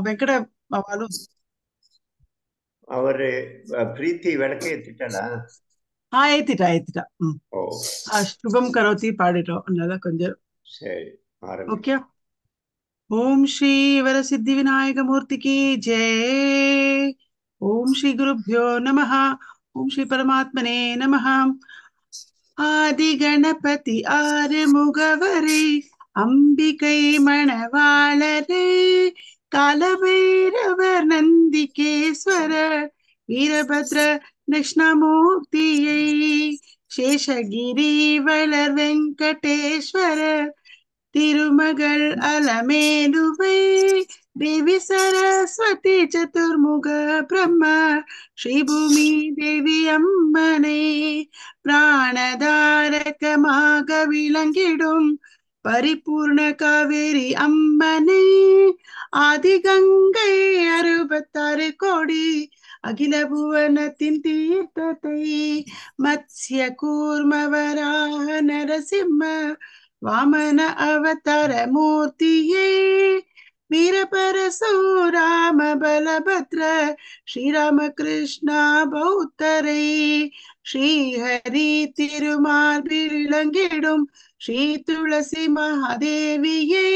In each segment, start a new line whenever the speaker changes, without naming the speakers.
வெங்கட వాళ్ళు
அவரு பிரீத்தி விளக்கே ஏத்திட்டாளா?
ஏத்திட்டா.
ஓ
சுபம் கரோத்தி பாடிட்டோம், அதனால கொஞ்சம்
சரி,
ஓகே.
ஆரம்பிக்கும்.
ஓம் ஸ்ரீ வரசித்தி விநாயக மூர்த்திக்கு ஜெய். ஓம் ஸ்ரீ குருப்யோ நமஹ. ஓம் ஸ்ரீ பரமாத்மனே நமஹ. ஆதி கணபதி ஆறுமுகவரே, அம்பிகை மணவாளரே, காலபைரவர் நந்திகேஸ்வரர், வீரபத்ர தட்சிணாமூர்த்தியை, சேஷகிரி வளர் வெங்கடேஸ்வரர், திருமகள் அலமேலுவை, தேவி சரஸ்வதி சதுர்முக பிரம்ம ஸ்ரீபூமி தேவி அம்மனை, பிராணதாரகமாக விளங்கிடும் பரிபூர்ண காவேரி அம்மனை, ஆதிகங்கை 66 கோடி அகில புவனத்தின் தீர்த்தத்தை, மத்ஸ்ய கூர்ம வராக நரசிம்ம வாமன அவதார மூர்த்தியே, வீரபரசுராம பலபத்ர ஸ்ரீராமகிருஷ்ணா பௌத்தரை, ஸ்ரீஹரி திருமார்பில் விளங்கிடும் ஸ்ரீ துளசி மகாதேவியை,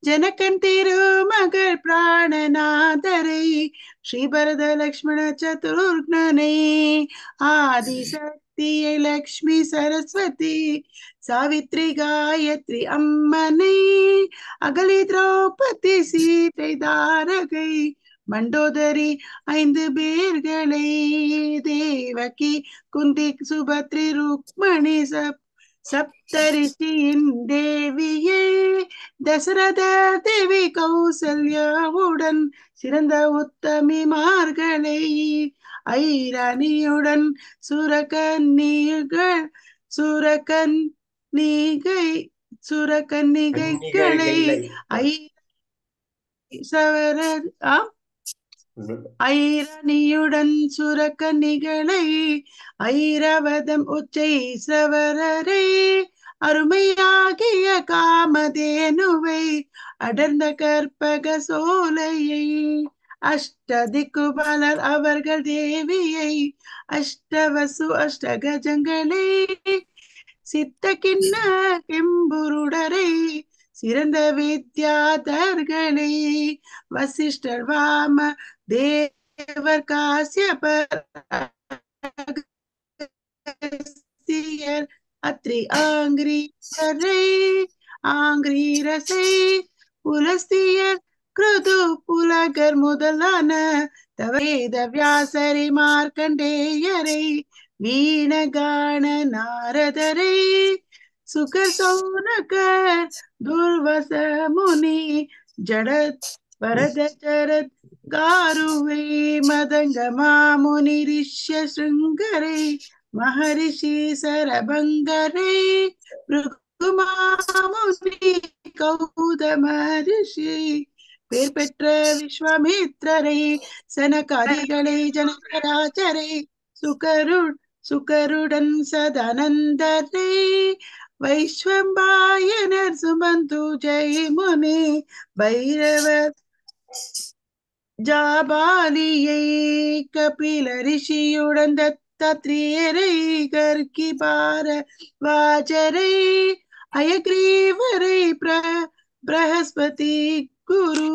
ஜனகன் திருமகள் பிராணநாதரை, ஸ்ரீபரத லக்ஷ்மண சதுர்க்னனை, ஆதிசக்தியை லக்ஷ்மி சரஸ்வதி சாவித்ரி காயத்ரி அம்மனை, அகலி திரௌபதி சீதை தாரகை மண்டோதரி 5 பேர்களை, தேவகி குந்தி சுபத்ரி ருக்மணி சப்தரிஷியின் தேவியே, தசரத தேவி கௌசல்யாவுடன் சிறந்த உத்தமிமார்களை, ஐராணியுடன் சுரகன்னிகள் சுரகன்னிகை சுரகன்னிகைகளை, ஐரணியுடன் சுரகன்னிகளை, ஐரவதம் உச்சை சவரரை, அருமையாகிய காமதேனுவை, அடர்ந்த கற்பக சோலையை, அஷ்டதிக்குபலர் அவர்கள் தேவியை, அஷ்டவசு அஷ்டகஜங்களை, சித்த கிண்ண கெம்புருடரை, சிறந்த வித்யாதர்களை, வசிஷ்டர் வாம தேவர் காசியபர் அத்ரி ஆங்கிரீரசை, புலஸ்தியர் கிருது புலகர் முதலான தவேத வியாசரை, மார்க்கண்டேயரை, வீணகான நாரதரை, சுகர் சௌனகர் துர்வச முனி, ஜடத் பரத சரத் காருவை, மதங்க மாமுனி ரிஷ்ய சிருங்கரை, மகரிஷி சரபங்கரை, ருகுமாமுனி கௌதம ரிஷி, பேர் பெற்ற விஸ்வாமித்ரரை, சனகாதிகளை, ஜனகராஜரை, சுகருடன் சதானந்தரை, வைஸ்வம்பாயனர் சுமந்து ஜெயமுனி, பைரவர் ஜாபாலியை, கபில ரிஷியுடன் தத்ரீயரை, கர்கி பாரவாஜரை, அயக்ரீவரை, பிரகஸ்பதி குரு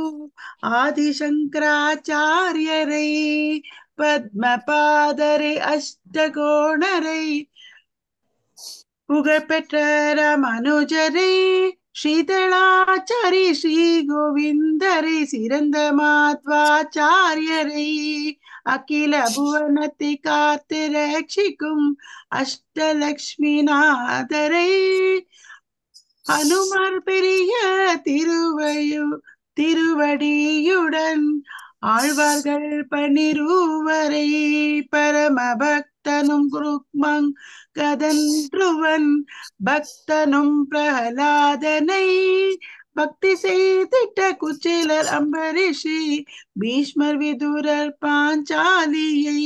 ஆதிசங்கராச்சாரியரை, பத்மபாதரை, அஷ்டகோணரை, புகழ்பெற்ற ராமானுஜரை, ஸ்ரீதளாச்சாரி ஸ்ரீ கோவிந்தரை, சிறந்த மாத்வாச்சாரியரை, அகில புவனத்தை காத்து ரட்சிக்கும் அஷ்டலக்ஷ்மி நாதரை, அனுமர் பெரிய திருவடியுடன் ஆழ்வார்கள் 12 பரமபக்தனும் குருக்மங் கதன்றுவன் பக்தனும் பிரகலாதனை, பக்தி செய்திட்ட குச்சேலர் அம்பரிஷி, பீஷ்மர் விதுரர் பாஞ்சாலியை,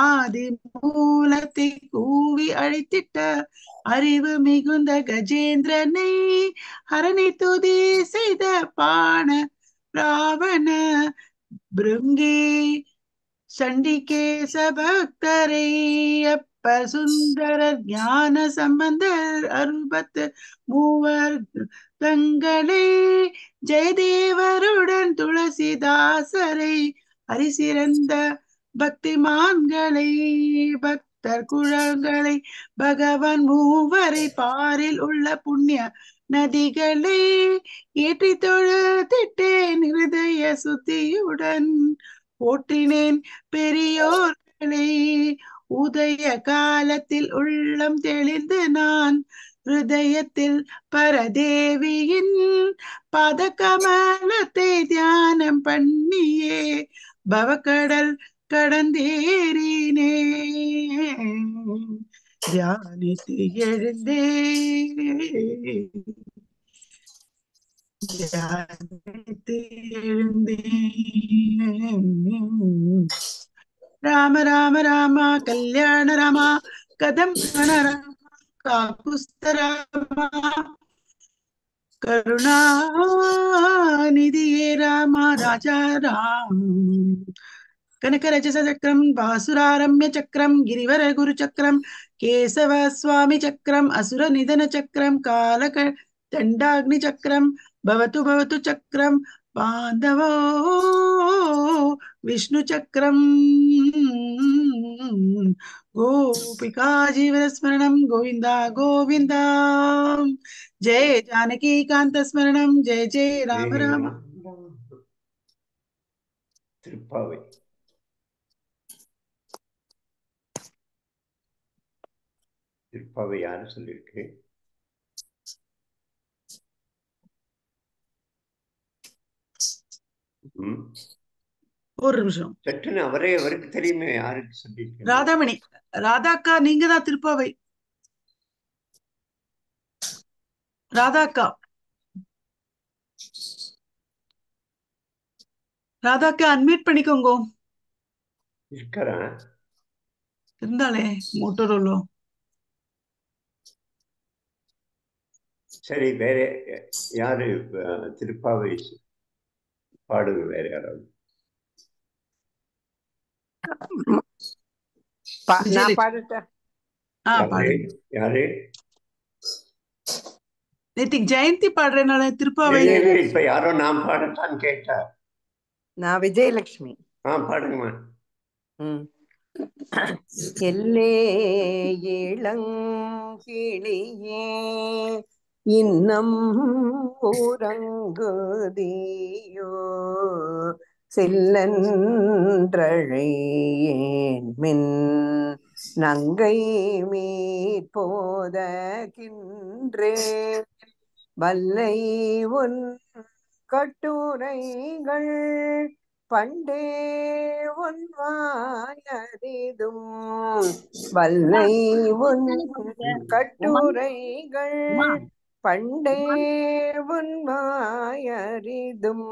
ஆதி மூலத்தை கூவி அழைத்திட்ட அறிவு மிகுந்த கஜேந்திரனை, ஹரணி துதி செய்த ராவண பிருங்கே சண்டிகேச பக்தரை அப்பர் சுந்தரர் ஞான சம்பந்தர் அறுபத்து மூவர் தங்களே ஜெயதேவருடன் துளசிதாசரை ஹரிசிறந்த பக்திமான்களை பக்தர் குழந்தை பகவான் மூவரை பாரில் உள்ள புண்ணிய நதிகளை ஏற்றி தொழுதிட்டேன் இருதய சுத்தியுடன் போற்றினேன் பெரியோர்களை உதய காலத்தில் உள்ளம் தெளிந்து நான் ஹிருதயத்தில் பரதேவியின் பதகமலத்தை தியானம் பண்ணியே பவக்கடல் கடந்தேறினே தியானித்து எழுந்தே தியானித்து எழுந்தேன் ராம ராம ராம கல்யாண ராமா கதம் ராம காகுஸ்த ராமா கருணாநிதியே ராம ராஜா ராம் கனகரஜசக்கரம் பாசுராரம்ய சக்கரம் கிரிவர குரு சக்கரம் கேசவ சுவாமி சக்கரம் அசுர நிதன சக்கரம் காலக தண்டாக்னி சக்கரம் பவத்து பவத்து சக்கரம் பாந்தவோ விஷ்ணு சக்கரம் கோபிகா ஜீவன ஸ்மரணம் கோவிந்தா கோவிந்தா ஜெய ஜானகி காந்த ஸ்மரணம் ஜெய ஜெய ராம ராம.
திருப்பாவை. திருப்பாவை யாரு சொல்லியிருக்கு?
ஒரு நிமிஷம்
சட்டுன்னு அவருக்கு தெரியுமே யாருக்கு சொல்லியிருக்கு?
ராதாமணி. ராதாக்கா நீங்க தான் திருப்பாவை. ராதாக்கா ராதாக்கா அன்மியூட் பண்ணிக்கோங்க.
இருக்கிறா
இருந்தாலே மோட்டோரோலோ.
சரி, வேற யாரு திருப்பாவை பாடுங்க? வேற யாராவது? யாரு?
நேத்திக்கு ஜெயந்தி பாடுறேன் திருப்பாவை.
இப்ப யாரோ நான் பாடத்தான் கேட்டா.
நான் விஜயலட்சுமி.
பாடுங்கம்மா.
எல்லே இளங்கிளியே இன்னம் உறங்குதியோ செல்லன்றழையேன் மின் நங்கை மீட்போதகின்றே வல்லை உன் கட்டுரைகள் பண்டே உன் வாயறிதும் வல்லை உன் கட்டுரைகள் பண்டே உன் வாயறிதும்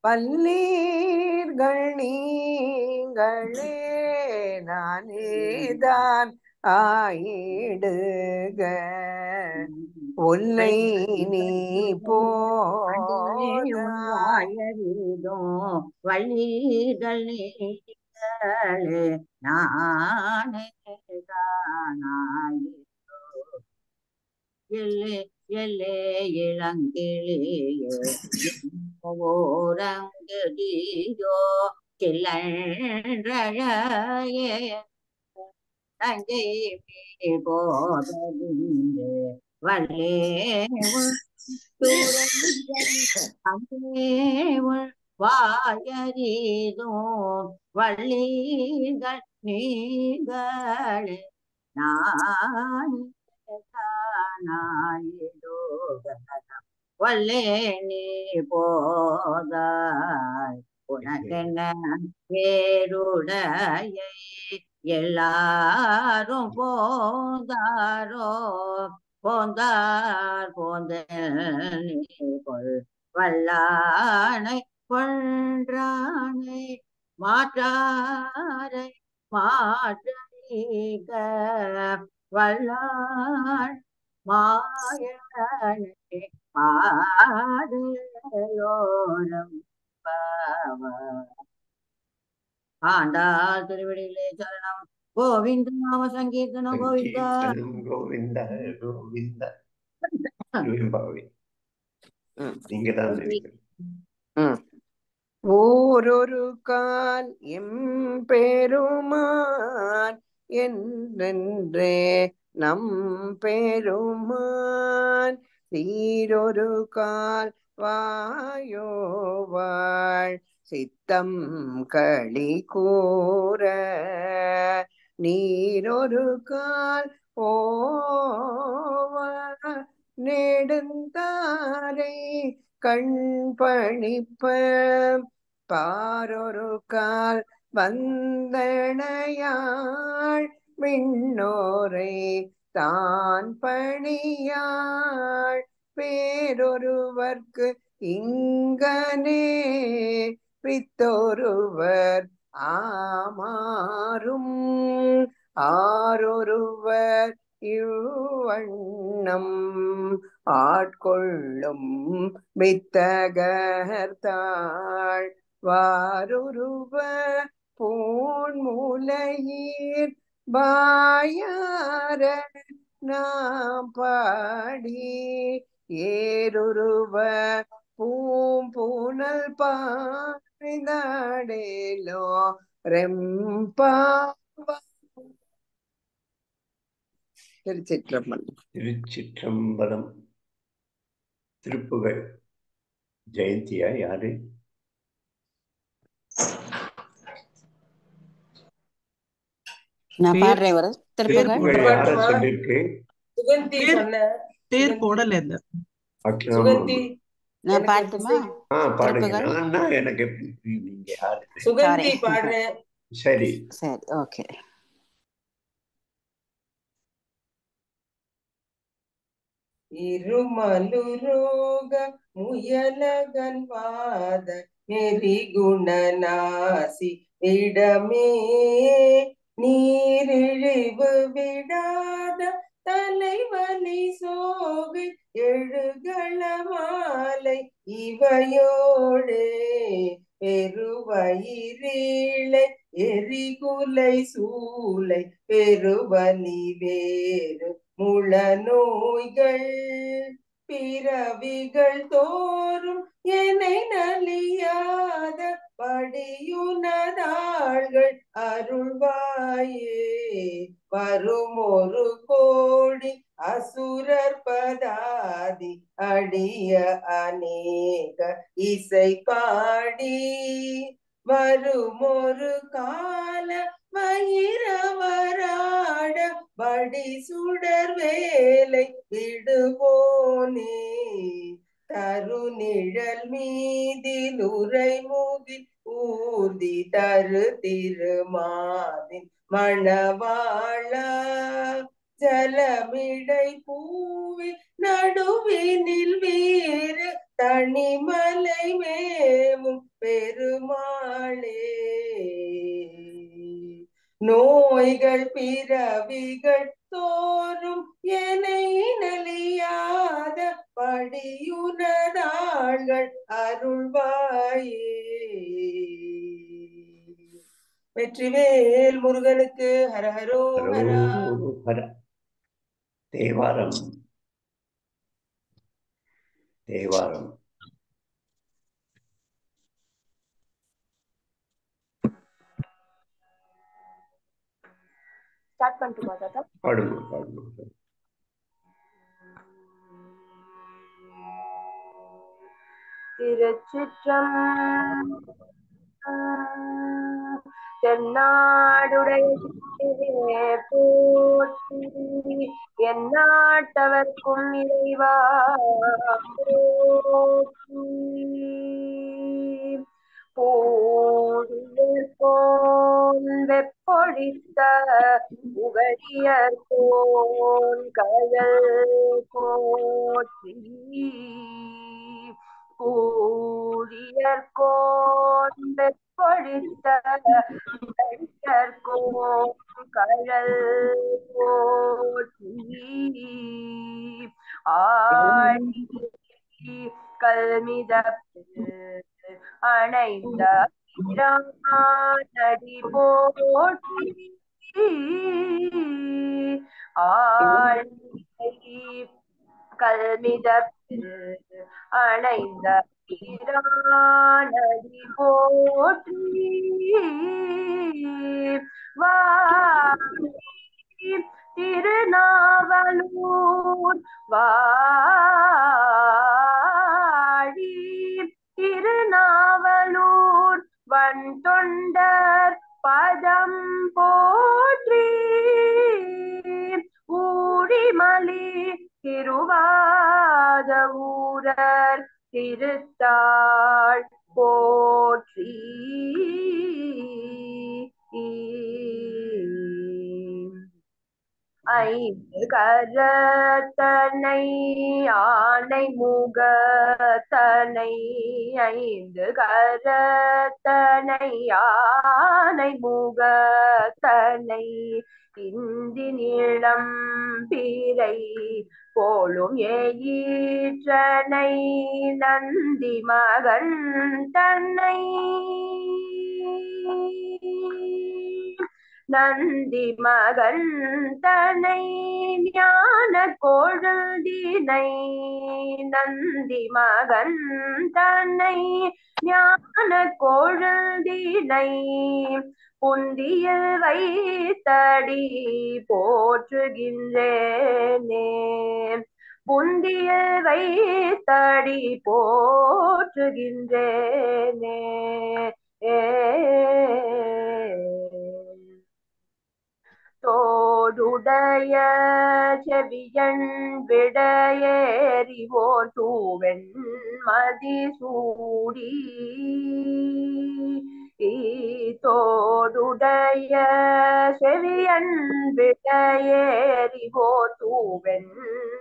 பல்லீர்கள் நீங்களே நானேதான் ஆயிடுக ஒல்லை நீ போயறிதோ
வழிகள் நீங்களே நானேதானாயிடோ எல்லே எல்லே இளங்கிளியே ஓரங்கடியோ கிளன்றழையே தங்கை போதே வல்லே வாயறிதோ வள்ளிகள் நீங்களே நானாயிடோகனம் வல்லே நீ போதாய் உனக்கென்ன வேறுடையை எல்லாரும் போந்தாரோ போந்தார் போந்த நீ கொள் வல்லானை கொன்றானை மாற்றாரை மாற்ற வல்லான் மாயனை மாடு மலையோரம் பாவா ஆண்டாள் திருவடிகளே சரணம். கோவிந்த நாம சங்கீர்த்தனம் கோவிந்தா.
சங்கீர்த்தனம் கோவிந்த கோவிந்த. திருவெம்பாவை நீங்க தான் நினைக்கிறேன்.
ஓரொரு கால் எம்பெருமான் என்றென்றே நம் பெருமான் சீரொரு கால் வாயோவாள் சித்தம் களி கூற நீரொரு கால் ஓவா நெடுந்தாரை கண் பணிப்ப பாரொரு கால் வந்தனையாள் விண்ணோரை தான் பணியாள் பேரொருவர்க்கு இங்கனே பித்தொருவர் ஆமாறும் ஆரொருவர் இவ்வண்ணம் ஆட்கொள்ளும் வித்தகர்த்தாள் வாருருவ பூண்முலையீர் பாயார நாம் பாடி ஏருருவ பூம்பூனல் பாய்ந்தாடேலோ ரெம்பாவ. திருச்சிற்றம்பலம்.
திருச்சிற்றம்பலம். திருப்புகழ் ஜெயந்தியா யாரு?
நான் பாடுறேன் ஒரு திருப்புகழ்.
யார சொல்லிருக்கு?
பேர் போடல இல்ல.
நான் பாட்டுமா?
பாடுங்க. எனக்கு எப்படி நீங்க யாரு?
சுகந்தி பாடுறேன்.
சரி
சரி, ஓகே.
இருமலுரோக முயலகன்வாத நெறிகுணநாசி விடமே நீரிழிவு விடாத தலைவலி சோகை எழுகள மாலை இவையோடே பெருவயிரீழை எரிகுலை சூலை பெருவலி வேறு முள நோய்கள் பிறவிகள் தோறும் என்னை நலியாத படியுனதாள்கள் அருள்வாயே வரும் ஒரு கோடி அசுரர் பதாதி அடிய அநேக இசை பாடி வரும் ஒரு கால வயிரவராட படி சுடர் வேலை விடுவோனே தருநிழல் மீதில் உரைமுகில் ஊர்தி தரு திருமாதின் மணவாளா ஜலமிடை பூவி நடுவினில் வீறு தனிமலை மேவும் பெருமாளே நோய்கள் பிறவிகள் தோறும் என்னை நலியாத படியுனதாள்கள் அருள்வாயே. வெற்றிவேல் முருகனுக்கு ஹரஹரோ ஹரா.
தேவாரம் தேவாரம்
ஸ்டார்ட் பண்ணிட்டுமா தாத்தா?
பாடுங்க.
திருச்சிற்றம் தென்னாடுடைய போற்றி எந்நாட்டவர்க்கும் இறைவா போற்றி போன் வெப்பொழித்த உகழியர்கோன் கழல் போற்றி கூழியர்கோன் வெப்பொழித்த உகழியர்கோன் கழல் போற்றி ஆழி கல்மிதப்பில் அணைந்த பிரானடி போற்றி ஆழியை கல்மிதப்பில் அணைந்த பிரானடி போற்றி வாழி திருநாவலூர் வாழி திருநாவலூர் வன் தொண்டர் பதம் போற்றி ஊழிமலி திருவாத ஊரர் திருத்தாள் போற்றி ஐந்து கரத்தனை ஆனை முகத்தனை ஐந்து கரத்தனை ஆனை முகத்தனை இந்தி நீளம் பிறை போலும் ஏற்றனை நந்தி மகன் தன்னை நந்தி மகன் தன்னை ஞான கொழுந்தினை நந்தி மகன் தன்னை ஞான கொழுந்தினை புந்தியில் வைத்தடி போற்றுகின்றேனே புந்தியில் வைத்தடி போற்றுகின்றேனே தோடுடைய செவியன் விடையேறிவோர் தூவெண் மதிசூடி தோடுடைய செவியன் விடையேறிவோர் தூவெண்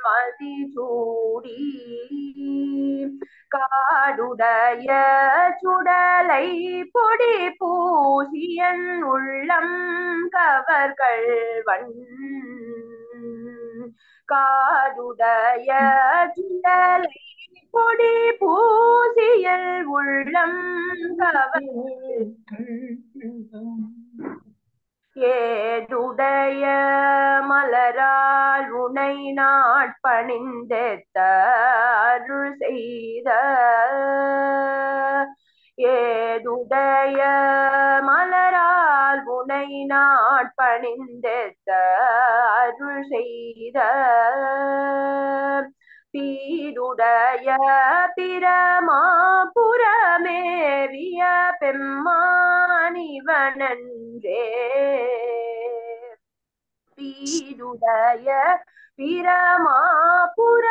மதிசூடி காடுடைய சுடலை பொடி பூசியன் உள்ளம் கவர்கள்வன் காடுடைய சுடலை பொடி பூசியல் உள்ளம் கவர்கள் ஏடுடைய மலரால் உனை நாட்பணிந்தேத்த அருள் செய்த ஏடுடைய மலரால் உனை நாட்பணிந்தேத்த அருள் செய்த பீடுடைய பிரமாபுரமேவிய பெம்மானிவனன்றே பீடுடைய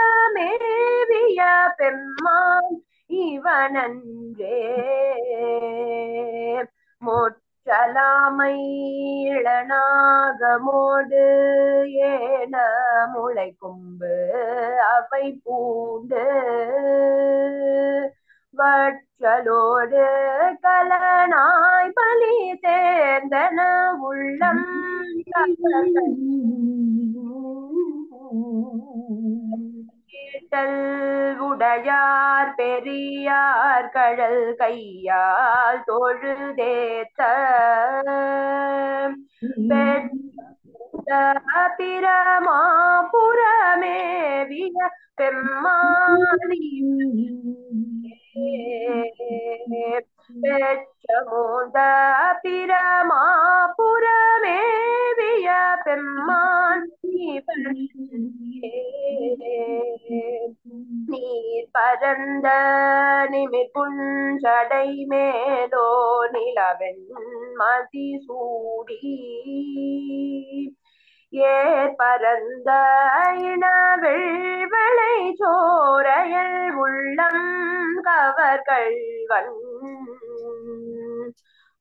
பிரமாபுரமேவிய பெம்மான் இவனன்றே முற்றலாமை இளநாகமோடு ஏன முளை கொம்பு அவை பூண்டு வற்றலோடு கலனாய் பலி தேர்ந்தன உள்ளம் கேட்டல் உடையார் பெரியார் கழல் கையால் தொழுதேத்த பிரமாபுரமேவிய பெம்மானி பெற்றமுத பிரமாபுரமேவிய பெம்மான் நீர் பரந்த நிமிர் புஞ்சடை மேலோ நிலவெண் மதிசூடி ஏர் பரந்த இனவெள்வளை சோரையல் உள்ளம் கவர்கள்வன்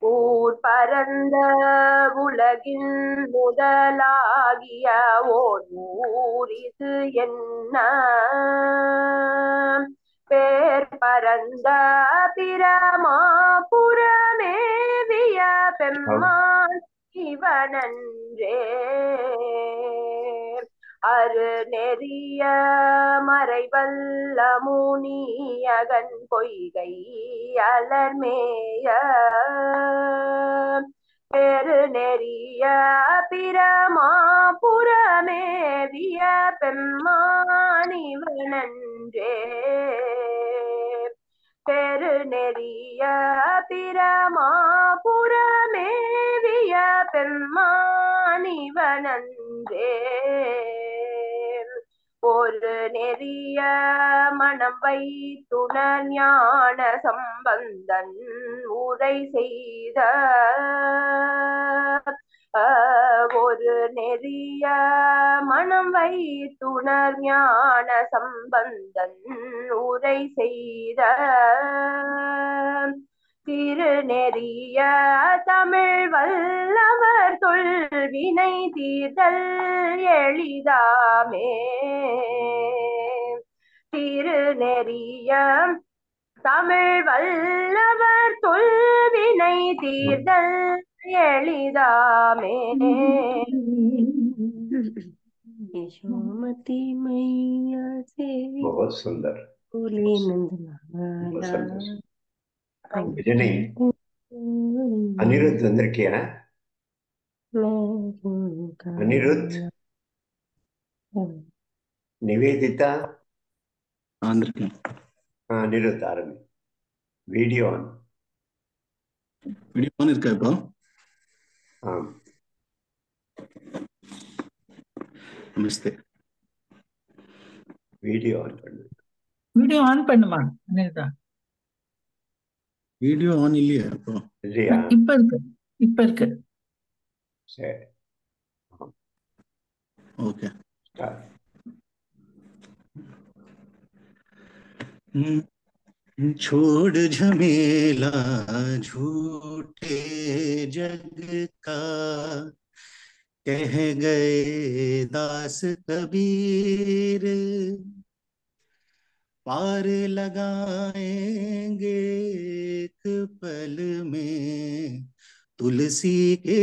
ஊர் பரந்த உலகின் முதலாகிய ஓர் ஊர் இது என்ன பேர் பரந்த பிரமாபுரமேவிய பெம்மான் இவனன்றே அரு நெறிய மறைவல்ல முனியகன் பொய்கை அலர்மேய பெரு நெறிய பிரமாபுரமேவிய பெம்மானிவனன்றே பெரு நெறிய பிரமாபுரமேவிய பெம்மானிவனன்றே ஒரு நெறிய மனம் வைத்துணர் ஞான சம்பந்தன் உரை செய்த ஒரு நெறிய மனம் வைத்துணர் ஞான சம்பந்தன் உரை செய்த திருநெறிய தமிழ் வல்லவர் தொல்வினை தீர்தல் எளிதாமே திருநெறிய தமிழ் வல்லவர் தொல்வினை தீர்தல் எளிதாமே
यशोमती मैया से
बहुत सुंदर,
बोले
बहुत
नंदलाला
संतोष। रजनी, अनिरुद्ध வந்திருக்கியா? अनिरुद्ध, निवेदिता,
வந்திருக்கேன்.
अनिरुद्ध आरंभी. Video on.
வீடியோ ஆன் இருக்கா இப்போ?
ஆம்.
நமஸ்தே.
வீடியோ ஆன் பண்ணு.
வீடியோ ஆன் பண்ணுமா அனிருதா?
வீடியோ ஆன் இல்லையா இப்போ?
இல்லையா?
இப்ப இருக்கு.
சரி.
ஓகே.
ஸ்டார்ட்.
छोड़ झमेला झूठे जग का, कह गए दास कबीर, पार लगाएंगे एक पल में तुलसी के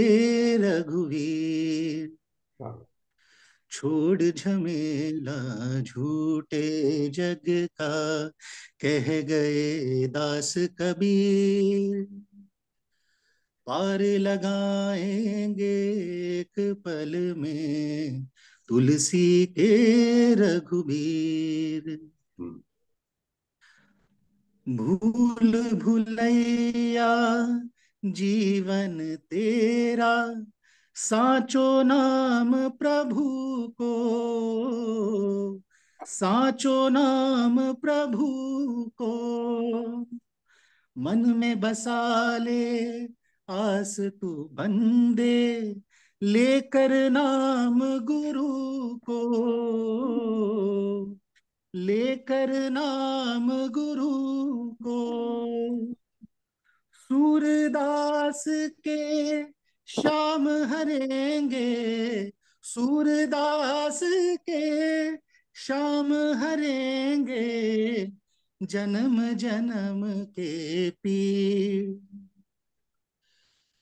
रघुवीर। छोड़ झमेला झूठे जग का, कह गए दास कबीर, पार लगाएंगे एक पल में तुलसी के रघुवीर। भूल भुलैया जीवन तेरा, साचो नाम प्रभु को, साचो नाम प्रभु को, मन में बसा ले आस तू बंदे, लेकर नाम गुरु को, लेकर नाम गुरु को। सूरदास के श्याम हरेंगे, सूरदास के श्याम हरेंगे, जन्म जन्म के पीर।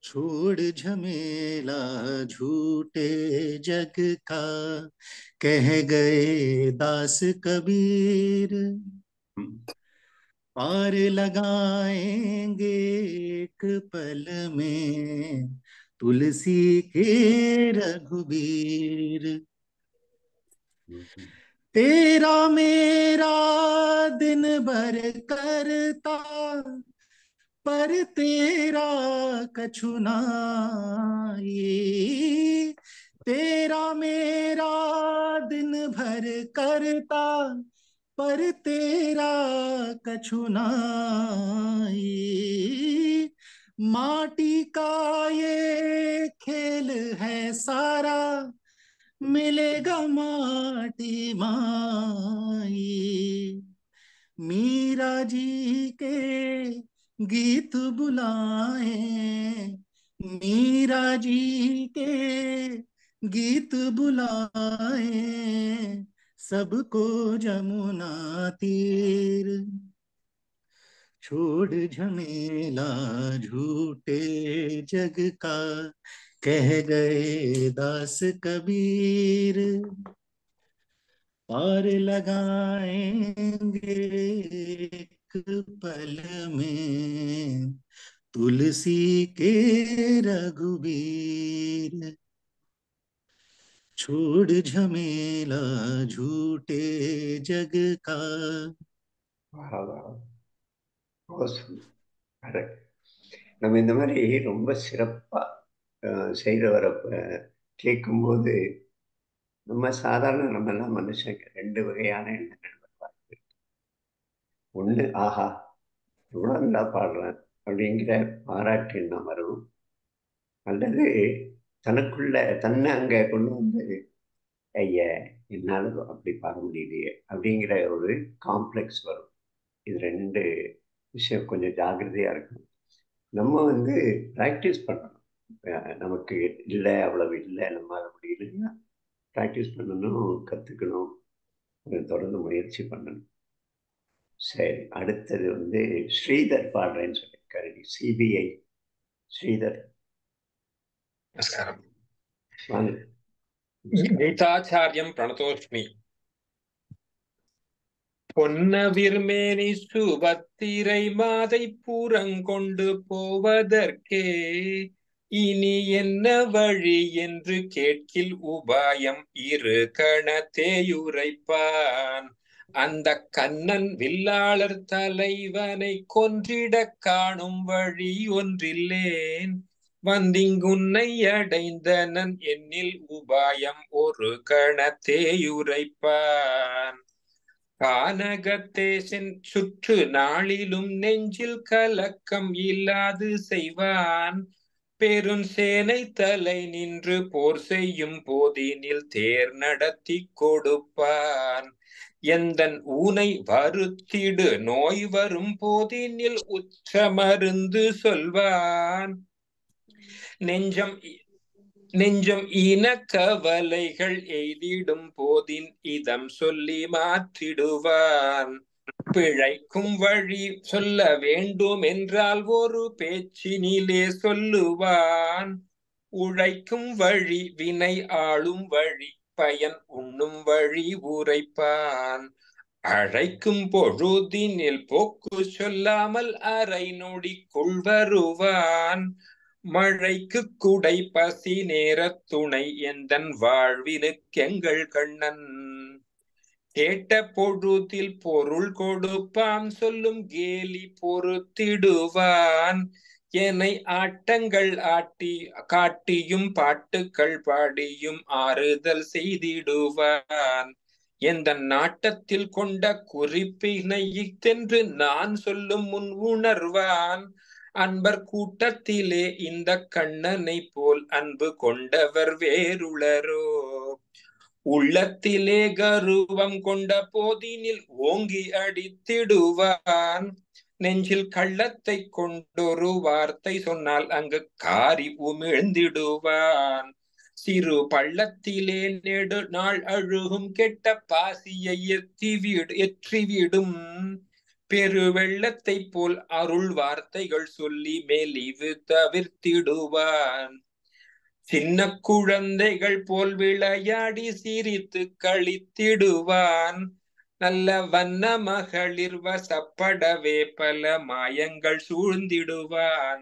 छोड़ झमेला झूठे जग का, कह गए दास कबीर, पार लगाएंगे एक पल में तुलसी के रघुवीर। तेरा मेरा दिन भर करता, पर तेरा कछु नाई। तेरा मेरा दिन भर करता, पर तेरा कछु नाई। माटी का ये खेल है सारा, मिलेगा माटी माई। मीरा जी के गीत बुलाए, मीरा जी के गीत बुलाए, सबको जमुना तीर। छोड़ झमेला झूठे जग का, कह गए दास कबीर, पार लगाएंगे एक पल में तुलसी के रघुबीर, छोड़ झमेला झूठे जग का.
நம்ம இந்த மாதிரி ரொம்ப சிறப்பா செய்தவரை கேட்கும்போது நம்ம சாதாரண நம்ம எல்லாம் மனுஷங்க ரெண்டு வகையான எண்ணங்கள் வருவாங்க. ஒண்ணு, ஆஹா இவ்வளவு நல்லா பாடுறேன் அப்படிங்கிற பாராட்டு எண்ணம் வரும். அல்லது தனக்குள்ள தன்னை அங்க கொண்டு வந்து ஐய என்னால அப்படி பாட முடியலையே அப்படிங்கிற ஒரு காம்ப்ளெக்ஸ் வரும். இது ரெண்டு விஷயம் கொஞ்சம் ஜாகிரதையா இருக்கணும். நம்ம வந்து ப்ராக்டிஸ் பண்ணணும். நமக்கு இல்லை அவ்வளவு இல்லை நம்ம அதை முடியலைன்னா ப்ராக்டிஸ் பண்ணணும், கற்றுக்கணும், தொடர்ந்து முயற்சி பண்ணணும். சரி, அடுத்தது வந்து ஸ்ரீதர் பாடுறேன்னு சொல்லியிருக்காரு. சிபிஐ ஸ்ரீதர்.
நமஸ்காரம்.
வாங்க.
கீதாச்சாரியம் பிரணதோஸ்மி. பொன்னவிர்மேனி சுபத்திரை மாதை பூரங்கொண்டு போவதற்கே இனி என்ன வழி என்று கேட்கில் உபாயம் இரு கணத்தேயுரைப்பான். அந்த கண்ணன் வில்லாளர் தலைவனை கொன்றிட காணும் வழி ஒன்றில்லேன். வந்திங்குன்னை அடைந்தனன் என்னில் உபாயம் ஒரு கணத்தேயுரைப்பான். கானகத்தேசன் சுற்று நாளிலும் நெஞ்சில் கலக்கம் இல்லாது செய்வான். பெருஞ்சேனை தலை நின்று போர் செய்யும் போதினில் தேர் நடத்தி கொடுப்பான். எந்தன் ஊனை வருத்திடு நோய் வரும் போதினில் உச்ச மருந்து சொல்வான். நெஞ்சம் ஈன கவலைகள் எய்திடும் போதின் இதம் சொல்லி மாற்றிடுவான். பிழைக்கும் வழி சொல்ல வேண்டும் என்றால் ஒரு பேச்சினிலே சொல்லுவான். உழைக்கும் வழி வினை ஆளும் வழி பயன் உண்ணும் வழி உரைப்பான். அழைக்கும் பொழுதினில் போக்கு சொல்லாமல் அரை நொடிக்குள் வருவான். மழைக்கு குடை பசி நேர துணை எந்தன் வாழ்வினுக்கெங்கள் கண்ணன். கேட்ட பொழுதில் பொருள் கொடுப்பான் சொல்லும் கேலி பொறுத்திடுவான். என்னை ஆட்டங்கள் ஆட்டி காட்டியும் பாட்டுக்கள் பாடியும் ஆறுதல் செய்திடுவான். எந்த நாட்டத்தில் கொண்ட குறிப்பினை தென்று நான் சொல்லும் முன் உணர்வான். அன்பர் கூட்டத்திலே இந்த கண்ணனை போல் அன்பு கொண்டவர் வேறுளரோ. உள்ளத்திலே கருவம் கொண்ட போதினில் ஓங்கி அடித்திடுவான். நெஞ்சில் கள்ளத்தை கொண்டொரு வார்த்தை சொன்னால் அங்கு காரி உமிழ்ந்திடுவான். சிறு பள்ளத்திலே நெடு நாள் அழுகும் கெட்ட பாசியை எற்றிவிடும். பெரு வெள்ளத்தை போல் அருள் வார்த்தைகள் சொல்லி மெலிவு தவிர்த்திடுவான். சின்ன குழந்தைகள் போல் விளையாடி சிரித்து கழித்திடுவான். நல்ல வண்ண மகளிர் வசப்படவே பல மாயங்கள் சூழ்ந்திடுவான்.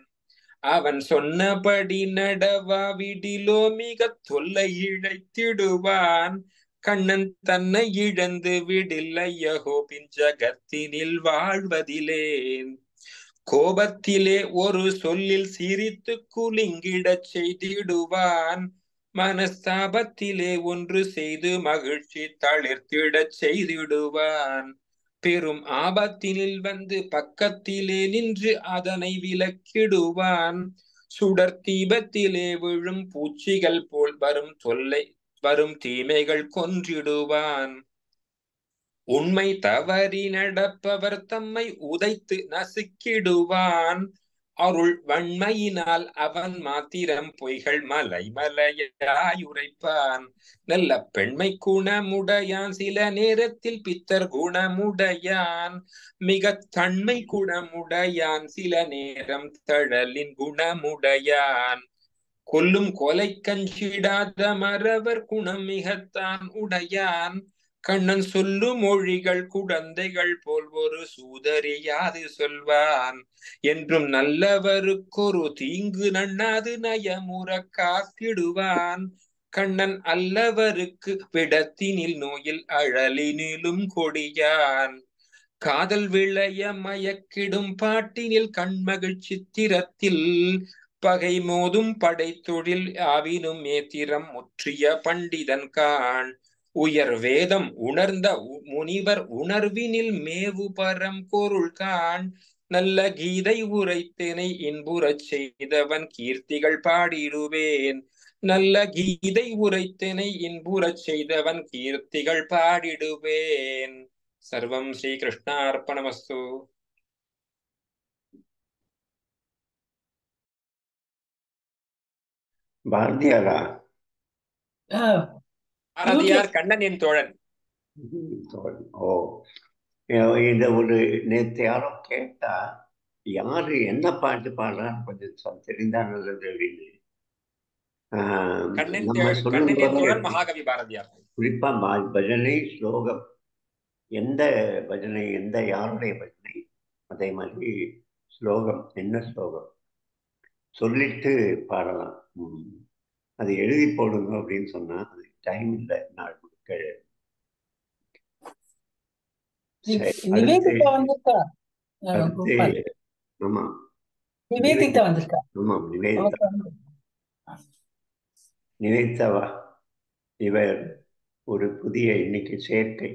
அவன் சொன்னபடி நடவாவிடிலோ மிக தொல்லை இழைத்திடுவான். கண்ணன் தன்னை இழந்து விடில்லையகோ பின் ஜகத்தினில் வாழ்வதிலேன். கோபத்திலே ஒரு சொல்லில் சிரித்து குலுங்கிடச் செய்திடுவான். மனஸ்தாபத்திலே ஒன்று செய்து மகிழ்ச்சி தளிர்த்திடச் செய்திடுவான். பெரும் ஆபத்தினில் வந்து பக்கத்திலே நின்று அதனை விலக்கிடுவான். சுடர் தீபத்திலே விழும் பூச்சிகள் போல் வரும் தீமைகள் கொன்றிடுவான். உண்மை தவறி நடப்பவர் தம்மை உதைத்து நசுக்கிடுவான். அருள் வன்மையினால் அவன் மாத்திரம் பொய்கள் மலை மலையாயுரைப்பான். நல்ல பெண்மை குணமுடையான் சில நேரத்தில் பித்தர் குணமுடையான். மிக தன்மை குணமுடையான் சில நேரம் தழலின் குணமுடையான். கொல்லும் கொலை கஞ்சிடாத மறவர் குணம் மிகத்தான் உடையான். கண்ணன் சொல்லும் மொழிகள் குழந்தைகள் போல் ஒரு சூதறியாது சொல்வான். என்றும் நல்லவருக்கொரு தீங்கு நண்ணாது நயமுற காத்திடுவான். கண்ணன் அல்லவருக்கு விடத்தினில் நோயில் அழலினிலும் கொடியான். காதல் விளைய மயக்கிடும் பாட்டினில் கண்மகிழ் சித்திரத்தில் பகை மோதும் படைத்தொழில் ஆவினும் மேத்திரம் முற்றிய பண்டிதன் கான். உயர் வேதம் உணர்ந்த முனிவர் உணர்வினில் மேவு பரம் பொருள் கான். நல்ல கீதை உரைத்தனை இன்புறச் செய்தவன் கீர்த்திகள் பாடிடுவேன். நல்ல கீதை உரைத்தனை இன்புறச் செய்தவன் கீர்த்திகள் பாடிடுவேன். சர்வம் ஸ்ரீ கிருஷ்ணார்ப்பணமஸ்து.
பாரதியாரா?
பாரதியார் கண்ணன் என் தோழன்.
ஓ, இந்த ஒரு நேற்று யாரோ கேட்டா யாரு என்ன பாட்டு பாடுறான்னு கொஞ்சம் தெரிந்தா நல்லது அப்படின்னு. நம்ம சொல்லும்
மகாகவி பாரதியார்.
குறிப்பா பஜனை ஸ்லோகம், எந்த பஜனை, எந்த யாருடைய பஜனை, அதே மாதிரி ஸ்லோகம் என்ன ஸ்லோகம் சொல்லிட்டு பாடலாம். அது எழுதி போடுங்க அப்படின்னு சொன்னா அது டைம் இல்லை நாள் முழுக்க.
நிவேதிதா வந்திருக்கா?
ஆமா,
நிவேதிதா வந்திருக்கா?
ஆமா, நிவேதிதாவா? இவர் ஒரு புதிய இன்னைக்கு சேர்க்கை,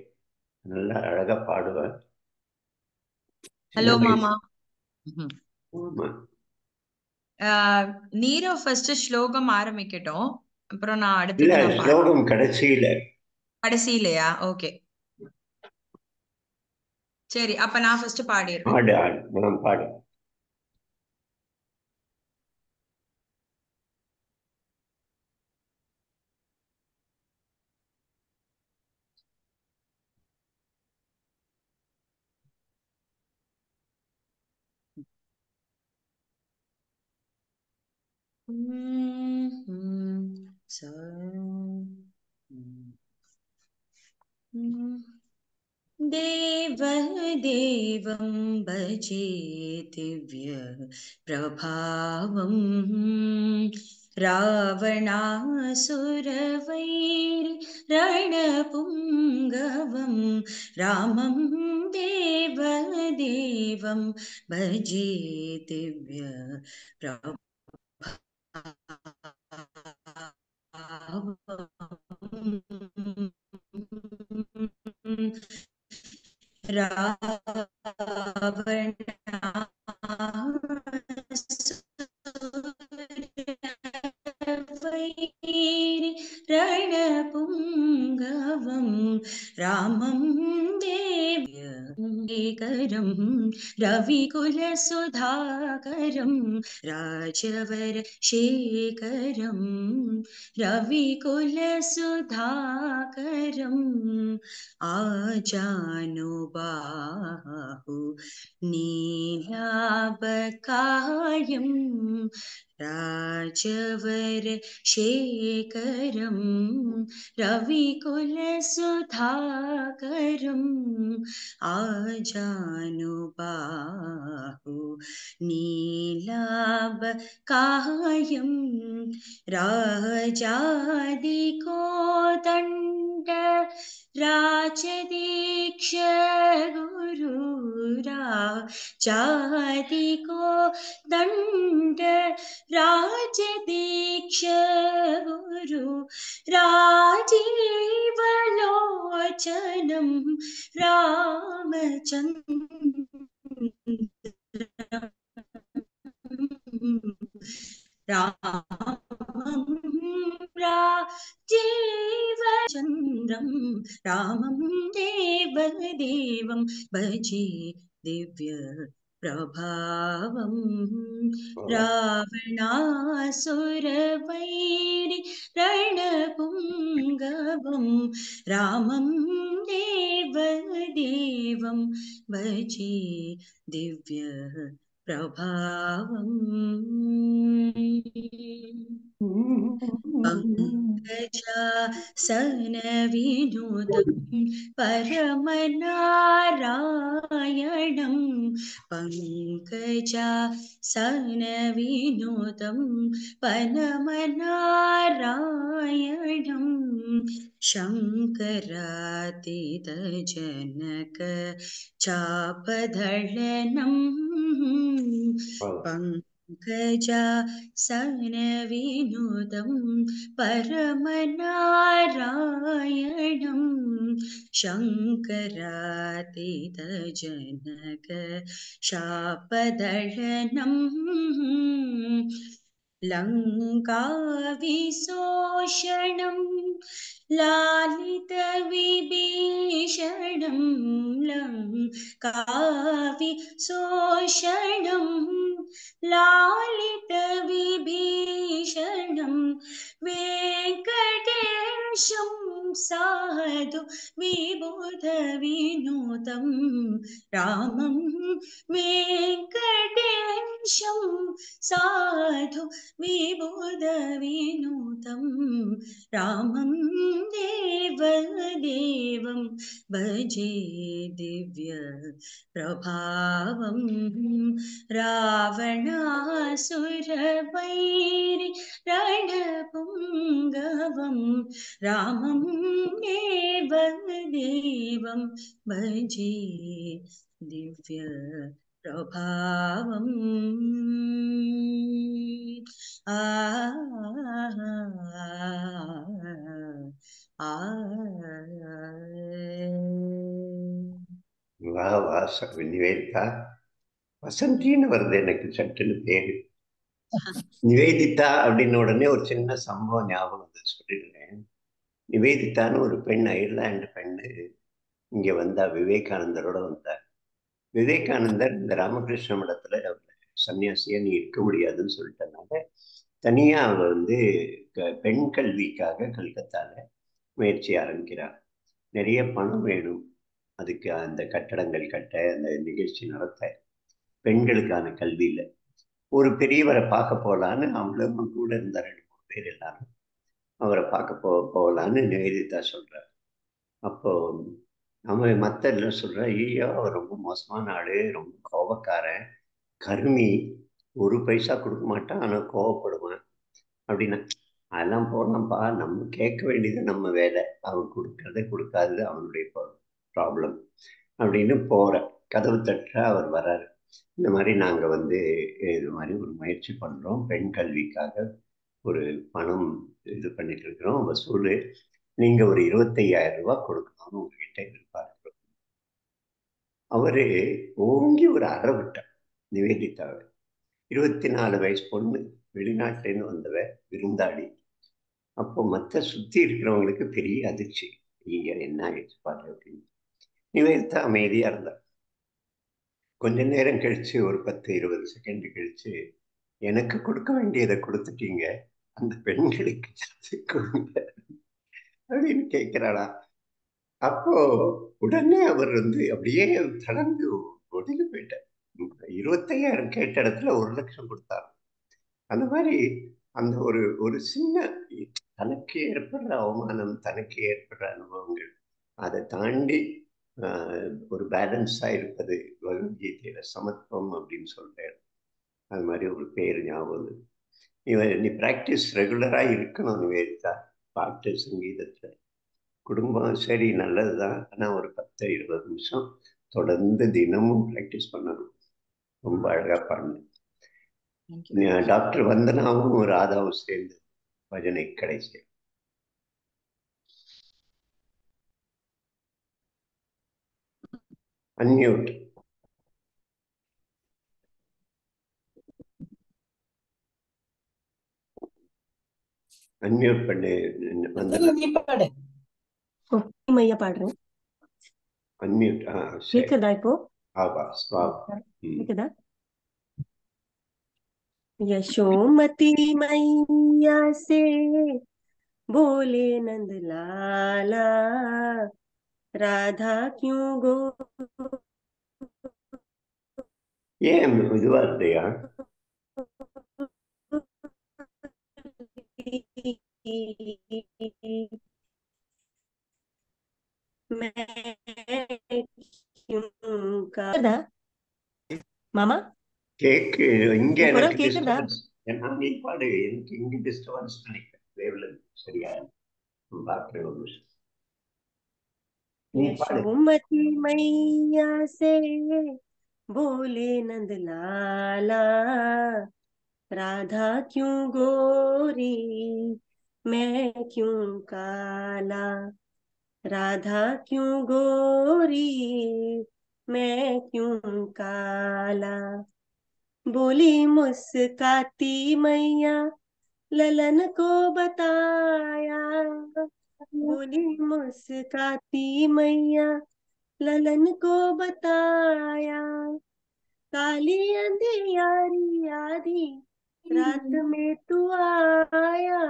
நல்லா அழகா பாடுவார்.
ஹலோ மாமா. நீரவ் ஃபர்ஸ்ட் ஸ்லோகம் ஆரம்பிக்கட்டும், அப்புறம் நான் அடுத்து
ஸ்லோகம்
கடைசியிலையா? ஓகே சரி, அப்ப நான் ஃபர்ஸ்ட் பாடிடுறேன்.
பாடு.
देवं भजे दिव्य प्रभावम् रावणासुरवैरि रणपुङ्गवं रामं देवं भजे दिव्य रणपुङ्गवं रामं देव्यं रविकुलसुधाकरं राजवरशेखरं रविकुलसुधाकरम् आजानुबाहु नीलाभकायं राजवरशेखरं रविकुलसुधाकरम् आजानुबाहु नीलाभकायं राजादिकोदण्ड राजदीक्ष गुरुराजादिको दण्ड राजदीक्ष गुरु राजीवलोचनं राजीवचन्द्रं रामं देवं भजे दिव्य प्रभावम् रावणासुरवैरि रणपुङ्गवं रामं देवं भजे दिव्य प्रभावम् पंकजा
सनविनुतं परमनारायणं पङ्कजासनविनुतं परमनारायणं शङ्करातीतजनक चापधरणं पङ्कजासनविनुतं परमनारायणं शङ्करातीतजनक शापदळनं लङ्काविशोषणं लालितविभीषणं लङ्काविशोषणं लालितविभीषणं वेङ्कटेशं साधु विबुधविनुतं रामं वेङ्कटेशं साधु विबुधविनुतं रामं देवदेवं भजे दिव्य प्रभावं रावणासुरवैरि रणपुङ्गवं रामं देवदेवं भजे दिव्य प्रभावम्
வா வா நிவேதிதா. வசந்தின்னு வருது எனக்கு சட்டுன்னு பேரு. நிவேதிதா அப்படின்னு உடனே ஒரு சின்ன சம்பவம் ஞாபகம் வந்து சொல்லிடுறேன். நிவேதிதான்னு ஒரு பெண், அயர்லாந்து பெண்ணு இங்க வந்தா, விவேகானந்தரோட வந்தார். விவேகானந்தர் இந்த ராமகிருஷ்ண மடத்துல சன்னியாசியா நீ இருக்க முடியாதுன்னு சொல்லிட்டனால தனியா அவ வந்து பெண் கல்விக்காக கல்கத்தால முயற்சி ஆரம்பிக்கிறார். நிறைய பணம் வேணும் அதுக்கு, அந்த கட்டடங்கள் கட்ட, அந்த நிகழ்ச்சி நடத்த. பெண்களுக்கான கல்வியில ஒரு பெரியவரை பார்க்க போகலான்னு அவங்களும் கூட இருந்த 2-3 பேர் எல்லாரும் அவரை பார்க்க போகலான்னு நிவேதிதா சொல்றார். அப்போ அவன் மற்ற எல்லாம் சொல்ற, ஐயோ அவர் ரொம்ப மோசமான ஆளு, ரொம்ப கோபக்காரன், கருமி, 1 பைசா கொடுக்க மாட்டான், ஆனால் கோவப்படுவான் அப்படின்னா. அதெல்லாம் போனான்ப்பா, நம்ம கேட்க வேண்டியது நம்ம வேலை, அவன் கொடுக்கறதே கொடுக்காது அவனுடைய ப்ராப்ளம் அப்படின்னு போற. கதவு தட்டுற, அவர் வர்றாரு. இந்த மாதிரி நாங்கள் வந்து இது மாதிரி ஒரு முயற்சி பண்ணுறோம், பெண் கல்விக்காக ஒரு பணம் இது பண்ணிட்டு இருக்கிறோம், வசூல், நீங்கள் ஒரு 25,000 ரூபாய் கொடுக்கணும்னு உங்ககிட்ட எதிர்பார்க்கிறோம். அவரு ஓங்கி ஒரு அறை விட்டார் நிவேதிதாவை. 24 வயசு பொண்ணு, வெளிநாட்டிலேருந்து வந்தவ, விருந்தாடி. அப்போ மற்ற சுற்றி இருக்கிறவங்களுக்கு பெரிய அதிர்ச்சி, நீங்க என்ன எதிர்பார்க்க அப்படின்னு. நிவேதிதா அமைதியா இருந்தார். கொஞ்ச நேரம் கழிச்சு, ஒரு 10-20 செகண்ட் கழிச்சு, எனக்கு கொடுக்க வேண்டியதை கொடுத்துட்டீங்க, அந்த பெண்களுக்கு கொடுங்க அப்படின்னு கேட்கிறாளா. அப்போ உடனே அவர் வந்து அப்படியே தளர்ந்து ஒதுங்கி போயிட்டார். 25,000 கேட்ட இடத்துல 1,00,000 கொடுத்தார். அந்த மாதிரி அந்த ஒரு சின்ன தனக்கு ஏற்படுற அவமானம், தனக்கு ஏற்படுற அனுபவங்கள், அதை தாண்டி ஒரு பேலன்ஸா இருப்பது பகவத்கீதையில சமத்துவம் அப்படின்னு சொல்றேன். அது மாதிரி ஒரு பேர் ஞாபகம். நீ பிராக்டிஸ் ரெகுலரா இருக்கணும் நிவேதிதா. பாட்டு, சங்கீதத்துல குடும்பம் சரி நல்லதுதான், ஆனா ஒரு 10-20 நிமிஷம் தொடர்ந்து தினமும் பிராக்டிஸ் பண்ணணும். ரொம்ப அழகா பாடுங்க. டாக்டர் வந்தனாவும் ராதாவும் சேர்ந்து பஜனை கடைசி. அன்மியூட். அன்மியூட் பண்ணு.
மையா பாடுறேன்.
அன்மியூட்.
கேக்குதா இப்போ?
கேக்குதா?
यशोमती मैया से बोले नंद लाला, राधा क्यों गो
ஏன் இதுவா இல்லையா?
मैं क्यों का மாமா
கேக்கு இங்க
என் குரல்
எனக்கு
கேக்குதா?
டிஸ்டர்பன்ஸ். நீ பாடு, எனக்கு இங்க டிஸ்டர்பன்ஸ் நினைக்கிறேன். வேவ்ல சரியா பாக்குறேன் ஒரு நிமிஷம். நீ பாடு.
यशोमती मैया से बोले नंद लाला, राधा क्यों गोरी मैं क्यों काला, राधा क्यों गोरी मैं क्यों काला। बोली मुस्काती मैया ललन को बताया, बोली मुस्काती मैया ललन को बताया। काली अंधियारी आधी रात में तू आया,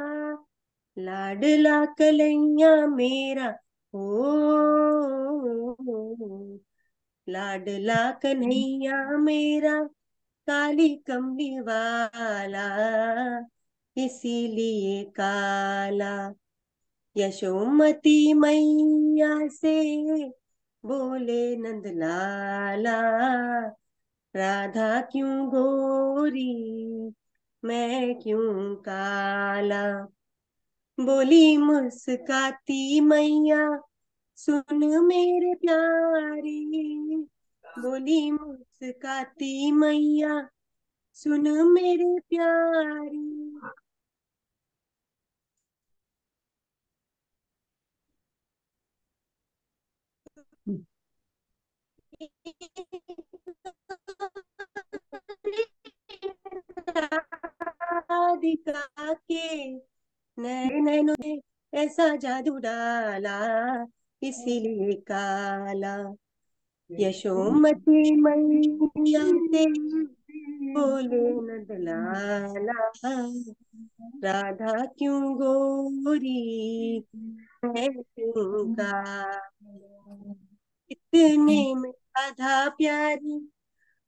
लाडला कलैया मेरा ओ, लाडला कन्हैया मेरा काली कमली वाला इसीलिए काला। यशोमती मैया से बोले नंद लाला, राधा क्यों गोरी मैं क्यों काला। बोली मुस्काती मैया सुन मेरे प्यारी, बोली मुस्काती मैया सुन मेरे प्यारी। राधिका के नैनों ने ऐसा जादू डाला इसीलिए काला। यशोमती मैया से बोले नंद लाला, राधा क्यों गोरी मैं क्यों काला। इतने में राधा प्यारी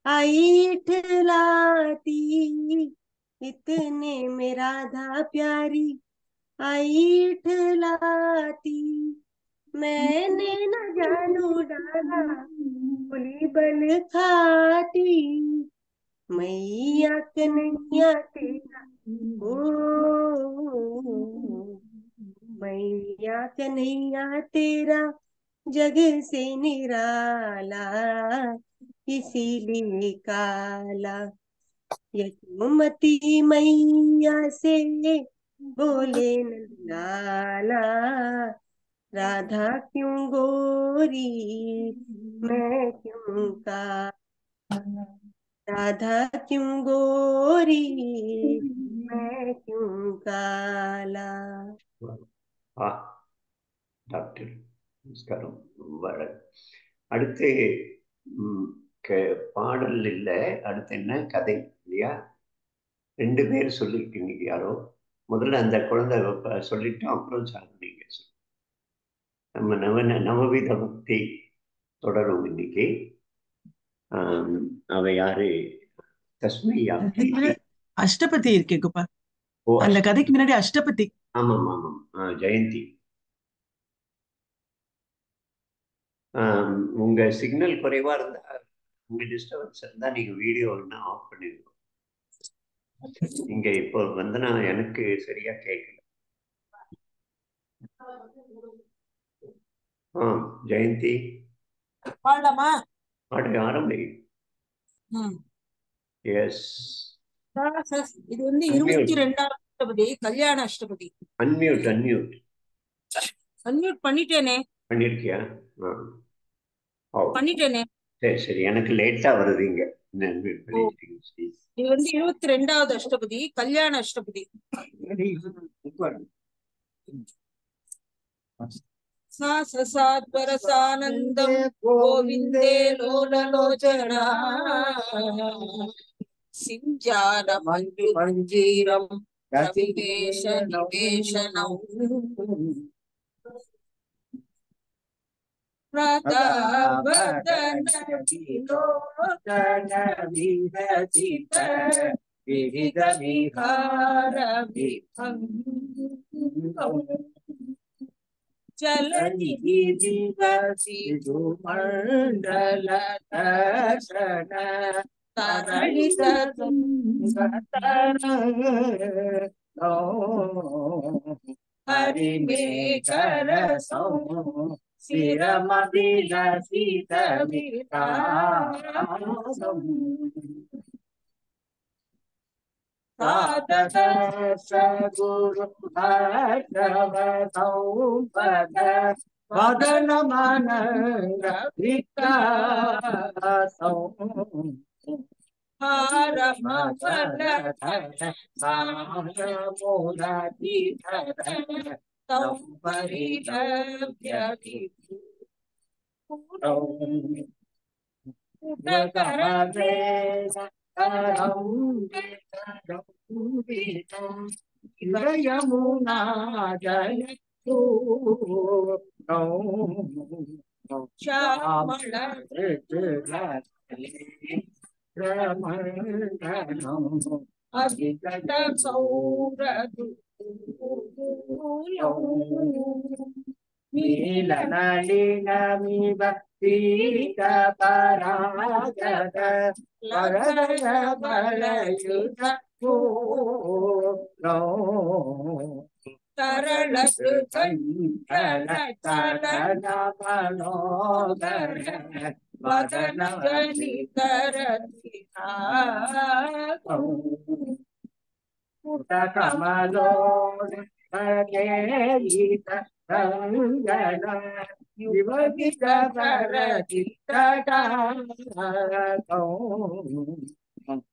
आई ठलाती, इतने में राधा प्यारी आई ठलाती। मैंने न जादू डाला बोली बल खाती, मैया कन्हैया तेरा ओ, मैया कन्हैया तेरा जग से निराला इसीलिए काला। यशोमती मैया से बोले नंद लाला, राधा क्यों गोरी मैं क्यों काला, राधा क्यों गोरी मैं क्यों काला।
டாக்டர் நமஸ்காரம். அடுத்து பாடல் இல்ல, அடுத்து என்ன கதை இல்லையா? 2 பேர் சொல்லிருக்கீங்க யாரோ. முதல்ல அந்த குழந்தை சொல்லிட்டோம், அப்புறம் நீங்க நம்ம நவவித பக்தி தொடரும் இன்னைக்கு. அவ யாரு? தஸ்மையா
அஷ்டபதி இருக்கே கோபால். அந்த கதைக்கு முன்னாடி அஷ்டபதி.
ஆமாம் ஆமாம், ஜெயந்தி. உங்க சிக்னல் குறைவா இருந்தா, உங்க டிஸ்டர்பன்ஸ் இருந்தா நீங்க வீடியோ ஆஃப் பண்ணிடுங்க. இங்க இப்போ வந்தனா எனக்கு சரியா கேட்கல. ஜெயந்தி
பாடலாமா?
பாடு ஆரம்பி. எஸ்,
இது வந்து 22வது அஷ்டபதி, கல்யாண அஷ்டபதி.
அன்மியூட்
பண்ணிட்டேனே.
பண்ணிருக்கியா?
பண்ணிட்டேனே.
சரி சரி, எனக்கு லேட்டா வருது இங்க.
இது வந்து 22வது அஷ்டபதி, கல்யாண அஷ்டபதி. சாஸ்வரசானந்தம் கோவிந்தே லோலலோச்சனா, சிஞ்சார மஞ்சு மஞ்சீரம் ரவிவேஷ நிவேஷனம், பிரதாவதன விலோதன விரசித விவித விஹார விபங்கம்.
चलति दिवसितु मण्डल दर्शन तरलित हरिमेघर सौ शिरमभिलषित विलासम् सादश गुरु हर्षवसौ पद वदन मनंग विकासौ हरम बल धर मूलति धर तौ परिलभ्यति यमुना जल श्यामल अभिगत सौरदु नीलनलिनमिव पीतपरागत लरल बलयुत तरल सुचंचल चलन मनोदर वदन गणितर कमलोन रंगन युवगित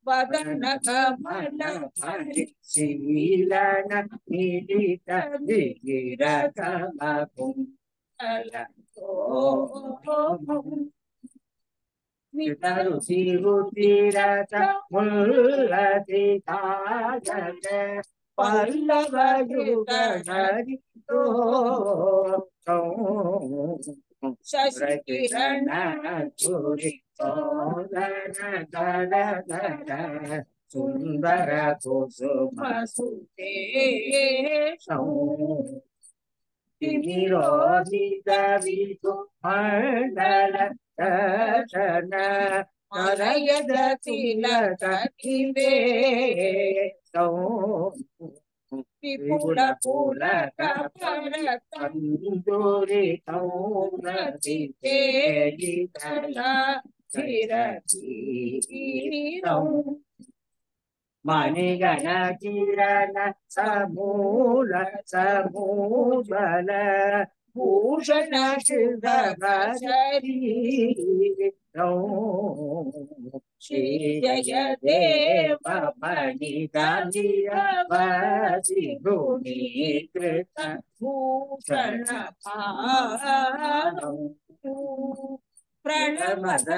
वदन कमल शीलन निदित विगिरत कुंडल वितरु सिरुतिरत मुल्लति काजत पल्लव युग हरि शशि किरण चूरि सुंदर कुसुम सुतेशौ निरोधित विधु मंडल दर्शन नरयद तिलक विपुल पुलक पर तंदूरी मणिगण किरण समूल समूबल भूषण श्री जय देव मणिगणिरवसि भूमिकृत भूषण प्रणमद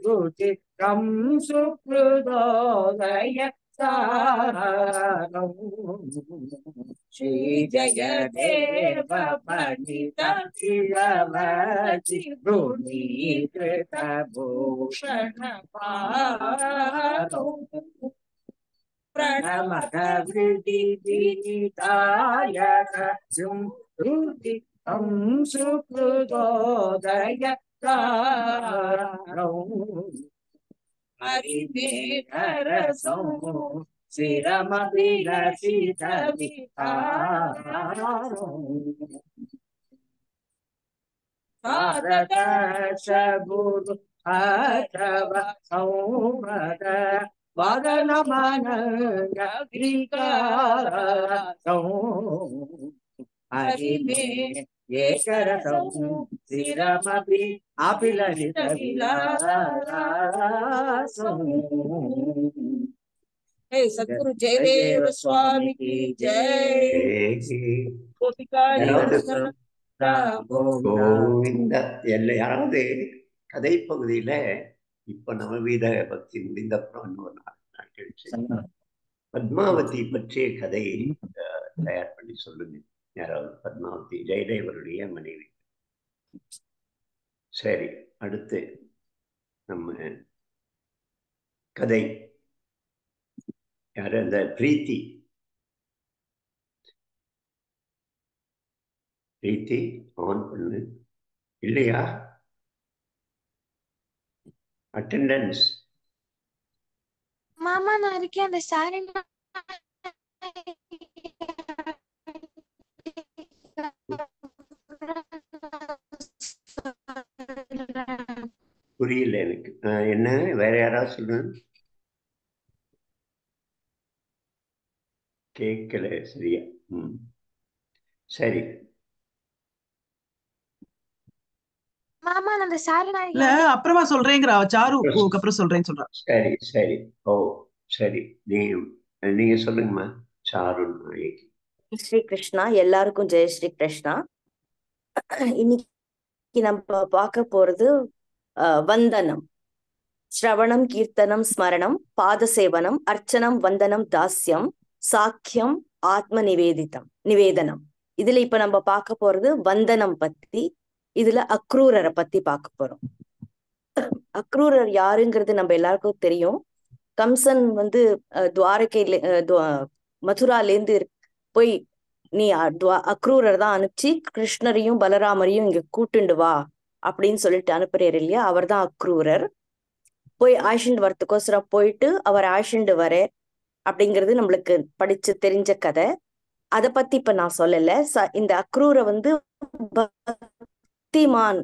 रुचिकं सुकृदोदय श्री जय देव पंडित शिरवसि भूमिकृत भूषण प्रणमद वृद्धि विनीतायक रुचिकं सुकृदोदय हरिमेघर सौ शिरमभिलषित विकासौ सादश गुरु हर्षवसौ पद वदन मनंग विकासौ हरिमेघर सौ शिरमभि अभिलषित विलासौ। हे सद्गुरु जयदेव स्वामी की जय। गोपिका
கோவிந்த எல்லை. யாராவது கதை பகுதியில இப்ப நவவீத பக்தி முடிந்த அப்புறம் இன்னொரு நாள் கழிச்சு பத்மாவதி பற்றிய கதையை தயார் பண்ணி சொல்லுங்க. யாராவது பத்மாவதி ஜெயதேவருடைய மனைவி. சரி, அடுத்து நம்ம கதை யாரு? அந்த பிரீத்தி பிரீத்தி ஆன் பண்ணு. இல்லையா? அட்டெண்டன்ஸ்.
மாமா நான் இருக்கேன். அந்த சாரி
புரியல எனக்கு. என்ன வேற யாராவது சொல்லுங்க. கேட்கல சரியா. சரி.
மாமா நான் அந்த சாரி
இல்ல அப்புறமா சொல்றேங்கிறா சாரு. அப்புறம் சொல்றேன்னு சொல்றா.
சரி சரி. ஓ சரி. நீங்க சொல்லுங்கம்மா. சாரு நாயகி.
ஸ்ரீ கிருஷ்ணா. எல்லாருக்கும் ஜெய ஸ்ரீ கிருஷ்ணா. இன்னைக்கு நம்ம பார்க்க போறது வந்தனம். ஸ்ரவணம், கீர்த்தனம், ஸ்மரணம், பாத சேவனம், அர்ச்சனம், வந்தனம், தாஸ்யம், சாக்கியம், ஆத்ம நிவேதனம். இதுல இப்ப நம்ம பார்க்க போறது வந்தனம் பத்தி. இதுல அக்ரூரரை பத்தி பார்க்க போறோம். அக்ரூரர் யாருங்கிறது நம்ம எல்லாருக்கும் தெரியும். கம்சன் துவாரகையில மதுராலேருந்து போய் நீ அக்ரூரர் தான் அனுப்பிச்சு கிருஷ்ணரையும் பலராமரையும் இங்க கூட்டுண்டு வா அப்படின்னு சொல்லிட்டு அனுப்புறாரு இல்லையா? அவர் தான் அக்ரூரர். போய் ஆயிஷண்டு வரத்துக்கோசரம் போயிட்டு அவர் ஆயிஷண்டு வர அப்படிங்கிறது நம்மளுக்கு படிச்சு தெரிஞ்ச கதை. அதை பத்தி இப்ப நான் சொல்லல. இந்த அக்ரூரை பக்திமான்.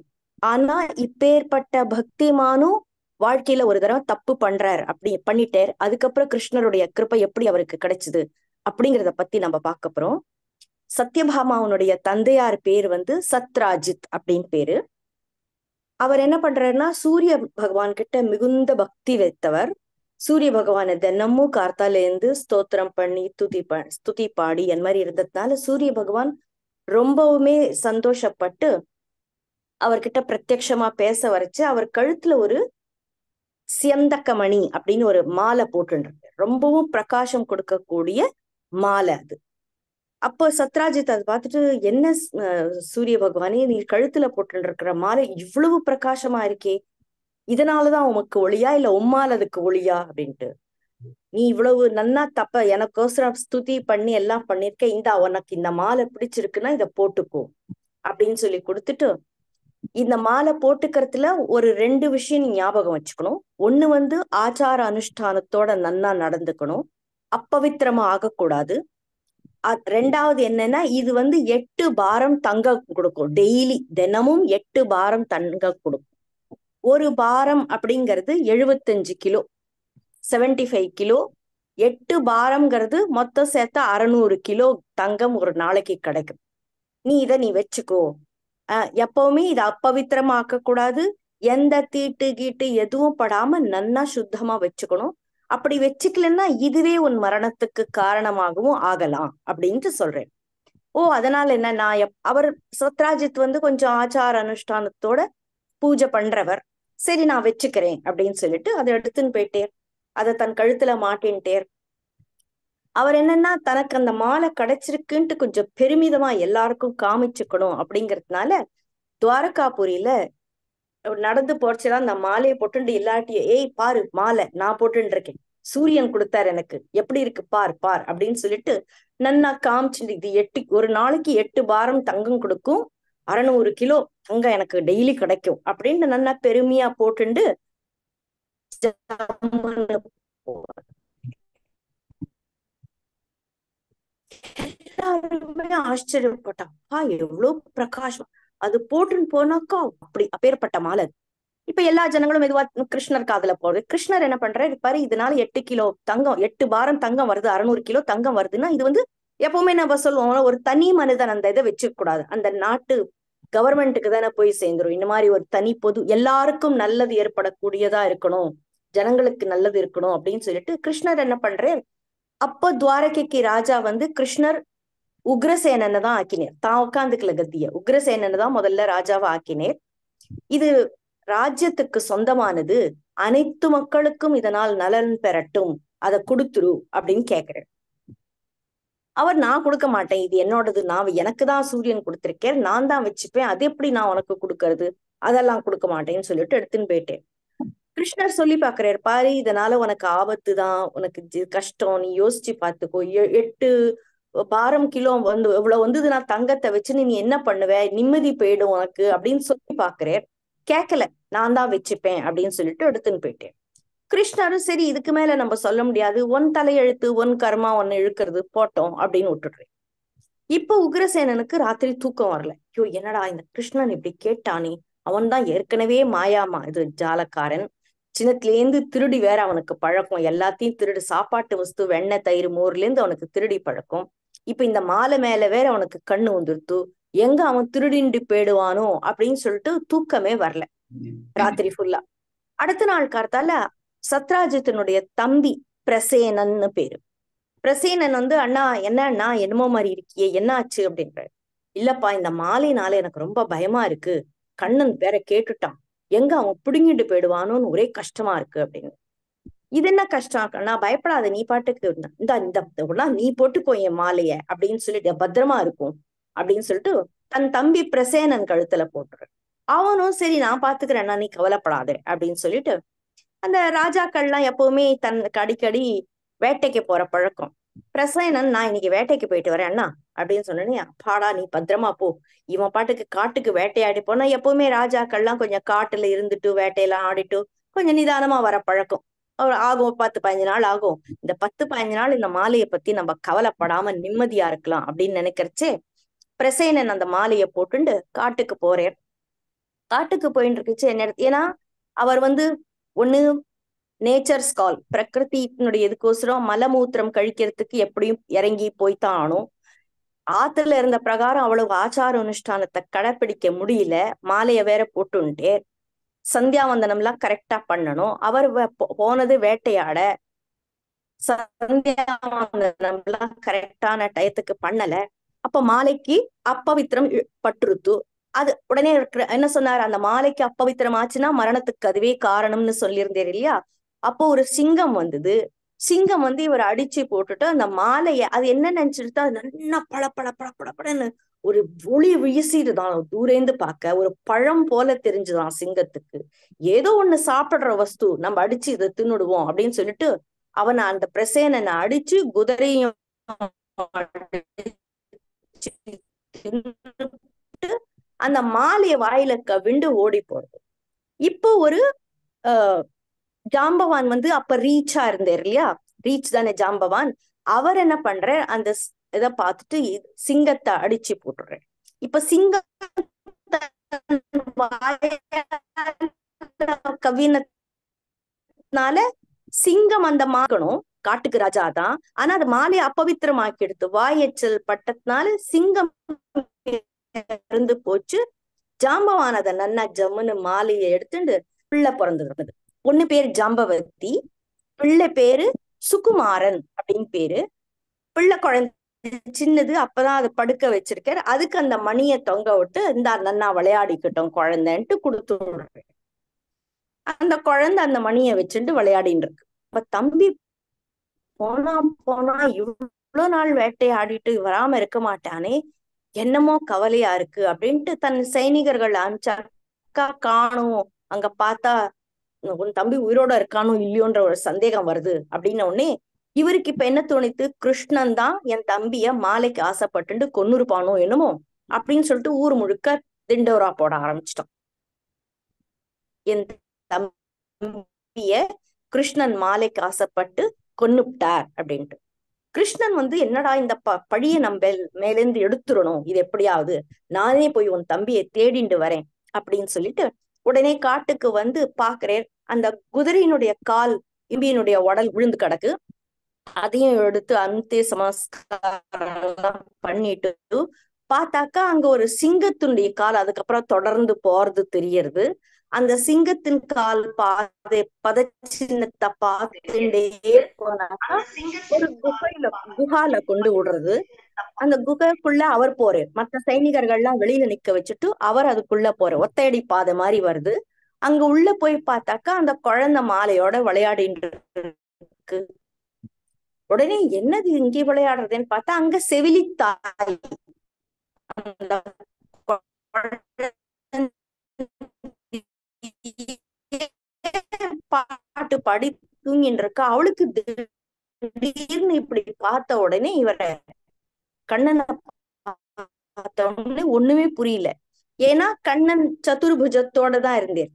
ஆனா இப்பேற்பட்ட பக்திமானும் வாழ்க்கையில ஒரு தடவை தப்பு பண்றார், அப்படி பண்ணிட்டார். அதுக்கப்புறம் கிருஷ்ணருடைய கிருப்பை எப்படி அவருக்கு கிடைச்சது அப்படிங்கிறத பத்தி நம்ம பார்க்க போறோம். சத்யபாமாவுடைய தந்தையார் பேர் சத்ராஜித் அப்படின்னு பேரு. அவர் என்ன பண்றாருன்னா சூரிய பகவான் கிட்ட மிகுந்த பக்தி வைத்தவர். சூரிய பகவானை தினமும் கார்த்தால இருந்து ஸ்தோத்திரம் பண்ணி ஸ்துதி பாடி என் மாதிரி இருந்ததுனால சூரிய பகவான் ரொம்பவுமே சந்தோஷப்பட்டு அவர்கிட்ட பிரத்யட்சமா பேச வரைச்சு அவர் கழுத்துல ஒரு சியந்தக்கமணி அப்படின்னு ஒரு மாலை போட்டுருக்கு. ரொம்பவும் பிரகாசம் கொடுக்கக்கூடிய மாலை அது. அப்போ சத்ராஜித் அதை பார்த்துட்டு, என்ன சூரிய பகவானே நீ கழுத்துல போட்டு இருக்கிற மாலை இவ்வளவு பிரகாசமா இருக்கே, இதனாலதான் உமக்கு ஒளியா இல்ல உம்மால் அதுக்கு ஒளியா அப்படின்ட்டு. நீ இவ்வளவு நன்னா தப்ப எனக்கோசரம் ஸ்துதி பண்ணி எல்லாம் பண்ணிருக்க, இந்த உனக்கு இந்த மாலை பிடிச்சிருக்குன்னா இதை போட்டுக்கோ அப்படின்னு சொல்லி கொடுத்துட்டு, இந்த மாலை போட்டுக்கிறதுல ஒரு 2 விஷயம் நீ ஞாபகம் வச்சுக்கணும். ஒண்ணு ஆச்சார அனுஷ்டானத்தோட நன்னா நடந்துக்கணும், அப்பவித்திரமா ஆகக்கூடாது. ரெண்டாவது என்னன்னா இது 8 பாரம் தங்க கொடுக்கும். டெய்லி தினமும் 8 பாரம் தங்க கொடுக்கும். ஒரு பாரம் அப்படிங்கிறது 75 கிலோ, 75 கிலோ. 8 பாரம்ங்கிறது மொத்தம் சேர்த்தா 600 கிலோ தங்கம் ஒரு நாளைக்கு கிடைக்கும். நீ இதை வச்சுக்கோ. எப்பவுமே இதை அப்பவித்திரமாக்க கூடாது. எந்த தீட்டு கீட்டு எதுவும் படாம நன்னா சுத்தமா வச்சுக்கணும். அப்படி வச்சுக்கலன்னா இதுவே உன் மரணத்துக்கு காரணமாகவும் ஆகலாம் அப்படின்ட்டு சொல்றேன். அதனால என்ன, நான் அவர் சத்ராஜித் கொஞ்சம் ஆச்சார அனுஷ்டானத்தோட பூஜை பண்றவர். சரி நான் வச்சுக்கிறேன் அப்படின்னு சொல்லிட்டு அதை எடுத்துன்னு போயிட்டேர். அதை தன் கழுத்துல மாட்டின்ட்டேர். அவர் என்னன்னா தனக்கு அந்த மாலை கிடைச்சிருக்குன்ட்டு கொஞ்சம் பெருமிதமா எல்லாருக்கும் காமிச்சுக்கணும் அப்படிங்கிறதுனால துவாரகாபுரியில நடந்து போச்சுதான் அந்த மாலையை போட்டுண்டு இல்லாட்டிய, ஏய் பாரு மாலை நான் போட்டுட்டு இருக்கேன், சூரியன் கொடுத்தாரு எனக்கு, எப்படி இருக்கு பார் பார் அப்படின்னு சொல்லிட்டு நன்னா காமிச்சுட்டு, இது ஒரு நாளைக்கு 8 பாரம் தங்கம் கொடுக்கும், 600 கிலோ தங்கம் எனக்கு டெய்லி கிடைக்கும் அப்படின்னு நன்னா பெருமையா போட்டுண்டு எல்லாருமே ஆச்சரியப்பட்டா, எவ்வளவு பிரகாசம் அது போட்டுன்னு போனாக்கா, அப்படி அப்பேற்பட்ட மாலை. இப்ப எல்லா ஜனங்களும் மெதுவா கிருஷ்ணர் காதுல போகுது. கிருஷ்ணர் என்ன பண்றாரு, பாரு இதனால 8 கிலோ தங்கம், 8 பாரம் தங்கம் வருது, 600 கிலோ தங்கம் வருதுன்னா இது எப்பவுமே நம்ம சொல்லுவோம், ஒரு தனி மனிதன் அந்த இதை வச்சுக்க கூடாது, அந்த நாட்டு கவர்மெண்ட்டுக்கு தானே போய் சேர்ந்துரும். இந்த மாதிரி ஒரு தனி பொது எல்லாருக்கும் நல்லது ஏற்படக்கூடியதா இருக்கணும், ஜனங்களுக்கு நல்லது இருக்கணும் அப்படின்னு சொல்லிட்டு கிருஷ்ணர் என்ன பண்றாரு, அப்போ துவாரகைக்கு ராஜா கிருஷ்ணர் உக்ரசேனனை தான் ஆக்கினேர். தான் உட்காந்துக்கல கத்திய, உக்ரசேனனை தான் முதல்ல ராஜாவை ஆக்கினேர். இது ராஜ்யத்துக்கு சொந்தமானது, அனைத்து மக்களுக்கும் இதனால் நலன் பெறட்டும், அதை கொடுத்துரு அப்படின்னு கேட்கிறேன். அவர், நான் கொடுக்க மாட்டேன், இது என்னோடது, நான் எனக்கு தான் சூரியன் கொடுத்திருக்கேன், நான் தான் வச்சுப்பேன், அது எப்படி நான் உனக்கு கொடுக்கறது, அதெல்லாம் கொடுக்க மாட்டேன்னு சொல்லிட்டு எடுத்துன்னு போயிட்டேன். கிருஷ்ணர் சொல்லி பாக்குறாரு, பாரு இதனால உனக்கு ஆபத்து தான், உனக்கு கஷ்டம், நீ யோசிச்சு பார்த்துக்கோ, 8 பாரம் கிலோ வந்து இவ்வளவு வந்தது, நான் தங்கத்தை வச்சு நீ என்ன பண்ணுவ, நிம்மதி போயிடும் உனக்கு அப்படின்னு சொல்லி பாக்குறேன். கேட்கல, நான் தான் வச்சுப்பேன் அப்படின்னு சொல்லிட்டு எடுத்துன்னு போயிட்டேன். கிருஷ்ணரும் சரி இதுக்கு மேல நம்ம சொல்ல முடியாது, ஒன் தலையெழுத்து ஒன் கர்மா ஒன்னு இழுக்கிறது போட்டோம் அப்படின்னு விட்டுடுறேன். இப்ப உக்ரசேனனுக்கு ராத்திரி தூக்கம் வரல. ஐயோ என்னடா இந்த கிருஷ்ணன் இப்படி கேட்டானே, அவன் தான் ஏற்கனவே மாயாமா இது ஜாலக்காரன், சின்னத்திலேருந்து திருடி வேற அவனுக்கு பழக்கம், எல்லாத்தையும் திருடு, சாப்பாட்டு வஸ்து வெண்ணெய் தயிர் மோர்ல இருந்து அவனுக்கு திருடி பழக்கம். இப்ப இந்த மாலை மேல வேற அவனுக்கு கண்ணு வந்துருத்து, எங்க அவன் திருடிண்டு போயிடுவானோ அப்படின்னு சொல்லிட்டு தூக்கமே வரல ராத்திரி ஃபுல்லா. அடுத்த நாள் கார்த்தால சத்ராஜித்தனுடைய தம்பி பிரசேனன்னு பேரு. பிரசேனன் வந்து அண்ணா என்ன அண்ணா என்னமோ மாதிரி இருக்கியே, என்ன ஆச்சு அப்படின்றாரு. இல்லப்பா இந்த மாலைனால எனக்கு ரொம்ப பயமா இருக்கு, கண்ணன் பேர கேட்டுட்டான், எங்க அவன் பிடுங்கிட்டு போயிடுவானோன்னு ஒரே கஷ்டமா இருக்கு அப்படின்னு. இது என்ன கஷ்டம் கண்ணா, பயப்படாத, நீ பாட்டுக்கு இந்த நீ போட்டுக்கோ என் மாலைய அப்படின்னு சொல்லிட்டு பத்திரமா இருக்கும் அப்படின்னு சொல்லிட்டு தன் தம்பி பிரசேனன் கழுத்துல போட்டுரு. அவனும் சரி நான் பாத்துக்கிறேன்னா நீ கவலைப்படாத அப்படின்னு சொல்லிட்டு, அந்த ராஜாக்கள்லாம் எப்பவுமே தனக்கு அடிக்கடி வேட்டைக்கு போற பழக்கம். பிரசேனன் நான் இன்னைக்கு வேட்டைக்கு போயிட்டு வரேன் அண்ணா அப்படின்னு சொன்னேனே, அப்பாடா நீ பத்திரமா போ. இவன் பாட்டுக்கு காட்டுக்கு வேட்டையாடி போனா, எப்பவுமே ராஜாக்கள்லாம் கொஞ்சம் காட்டுல இருந்துட்டு வேட்டையெல்லாம் ஆடிட்டு கொஞ்சம் நிதானமா வர பழக்கம். ஆகும் 10-15 நாள் ஆகும். இந்த 10-15 நாள் இந்த மாலையை பத்தி நம்ம கவலைப்படாம நிம்மதியா இருக்கலாம் அப்படின்னு நினைக்கிறச்சே, பிரசேனன் அந்த மாலையை போட்டுண்டு காட்டுக்கு போறேன். காட்டுக்கு போயிட்டு இருக்குச்சு என்ன, ஏன்னா அவர் வந்து ஒண்ணு நேச்சர்ஸ் கால், பிரகிருத்தினுடைய இதுக்கோசரம் மலமூத்திரம் கழிக்கிறதுக்கு எப்படியும் இறங்கி போய்தான் ஆனும். ஆத்துல இருந்த பிரகாரம் அவ்வளவு ஆச்சார அனுஷ்டானத்தை கடைப்பிடிக்க முடியல, மாலைய வேற போட்டுன்ட்டே, சந்தியாவந்தனம் எல்லாம் கரெக்டா பண்ணணும். அவர் போனது வேட்டையாட, சந்தியாவந்தனம் எல்லாம் கரெக்டான டயத்துக்கு பண்ணல. அப்ப மாலைக்கு அப்பவித்திரம் பட்டுருத்து. அது உடனே என்ன சொன்னார், அந்த மாலைக்கு அப்பவித்திரம் ஆச்சுன்னா மரணத்துக்கு அதுவே காரணம்னு சொல்லியிருந்தேன் இல்லையா. அப்போ ஒரு சிங்கம் வந்தது. சிங்கம் வந்து இவர் அடிச்சு போட்டுட்டு அந்த மாலைய, அது என்ன நினைச்சிருத்தா, நல்லா பளபளன்னு ஒரு ஒளி வீசிடுதான், தூரேந்து பார்க்க ஒரு பழம் போல தெரிஞ்சுதான் சிங்கத்துக்கு. ஏதோ ஒண்ணு சாப்பிடுற வஸ்து, நம்ம அடிச்சு இதை தின்னுடுவோம் அப்படின்னு சொல்லிட்டு அவனை அந்த பிரசேனனை அடிச்சு குதிரையும் அந்த மாலைய வாயில கவிண்டு ஓடி போறது. இப்போ ஒரு ஜாம்பவான் வந்து அப்ப ரீச்சா இருந்தார் இல்லையா, ரீச் தானே ஜாம்பவான். அவர் என்ன பண்ற, அந்த இதை பார்த்துட்டு சிங்கத்தை அடிச்சு போட்டுற. இப்ப சிங்கம் கவினனால சிங்கம் அந்த மாக்கணும், காட்டுக்கு ராஜா தான், ஆனா அது மாலையை அப்பவித்திரமாக்கி எடுத்து வாயச்சல் பட்டதுனால சிங்கம் இருந்து போச்சு. ஜாம்பவான் அதை நன்னா ஜம்முன்னு மாலையை எடுத்துட்டு பிள்ளை பிறந்தது. பொண்ணு பேரு ஜாம்பவதி, பிள்ளை பேரு சுகுமாரன் அப்படின்னு பேரு. பிள்ளை குழந்தை சின்னது, அப்பதான் அதை படுக்க வச்சிருக்காரு. அதுக்கு அந்த மணியை தொங்க விட்டு இந்த நன்னா விளையாடிக்கிட்டோம் குழந்தைன்ட்டு கொடுத்து விடுறேன். அந்த குழந்தை அந்த மணியை வச்சுட்டு விளையாடின்னு இருக்கு. அப்ப தம்பி போனா இவ்வளவு நாள் வேட்டையாடிட்டு வராம இருக்க மாட்டானே, என்னமோ கவலையா இருக்கு அப்படின்ட்டு தன் சைனிகர்கள் அனுப்பிச்சா, அக்கா காணும், அங்க பார்த்தா உன் தம்பி உயிரோட இருக்கானோ இல்லையோன்ற ஒரு சந்தேகம் வருது அப்படின்ன உடனே இவருக்கு இப்ப என்ன தோணித்து, கிருஷ்ணன் தான் என் தம்பிய மாலைக்கு ஆசைப்பட்டு கொன்னுருப்பானோ என்னமோ அப்படின்னு சொல்லிட்டு ஊர் முழுக்க திண்டோரா போட ஆரம்பிச்சிட்டான். என் தம்பிய கிருஷ்ணன் மாலைக்கு ஆசைப்பட்டு கொன்னுட்டார் அப்படின்ட்டு. கிருஷ்ணன் வந்து என்னடா இந்த பழிய நம்ம மேலேந்து எடுத்துடணும், இது எப்படியாவது நானே போய் உன் தம்பியை தேடிண்டு வரேன் அப்படின்னு சொல்லிட்டு உடனே காட்டுக்கு வந்து பாக்குறேன். அந்த குதிரையினுடைய கால் இம்பியினுடைய உடல் விழுந்து கிடக்கு. அதையும் எடுத்து அந்திய சமஸ்காரம் பண்ணிட்டு பார்த்தாக்கா அங்க ஒரு சிங்கத்தினுடைய கால் அதுக்கப்புறம் தொடர்ந்து போறது தெரியறது. அந்த சிங்கத்தின் கால் பதச்சின்னத்தை பார்த்துட்டே போனாக்கா ஒரு குஹால கொண்டு விடுறது. அந்த குகைக்குள்ள அவர் போறார், மற்ற சைனிகர்கள்லாம் வெளியில நிக்க வச்சுட்டு அவர் அதுக்குள்ள போற ஒத்தையடி பாதை மாதிரி வருது. அங்க உள்ள போய் பார்த்தாக்கா அந்த குழந்தை மாலையோட விளையாடிட்டு இருக்கு. உடனே என்னது இங்கே விளையாடுறதுன்னு பார்த்தா அங்க செவிலித்தாய் பாட்டு பாடி தூங்கின்னு இருக்கா. அவளுக்கு திடீர்னு இப்படி பார்த்த உடனே இவரை கண்ணனை பார்த்த உடனே ஒண்ணுமே புரியல. ஏன்னா கண்ணன் சதுர்புஜத்தோட தான் இருந்தார்.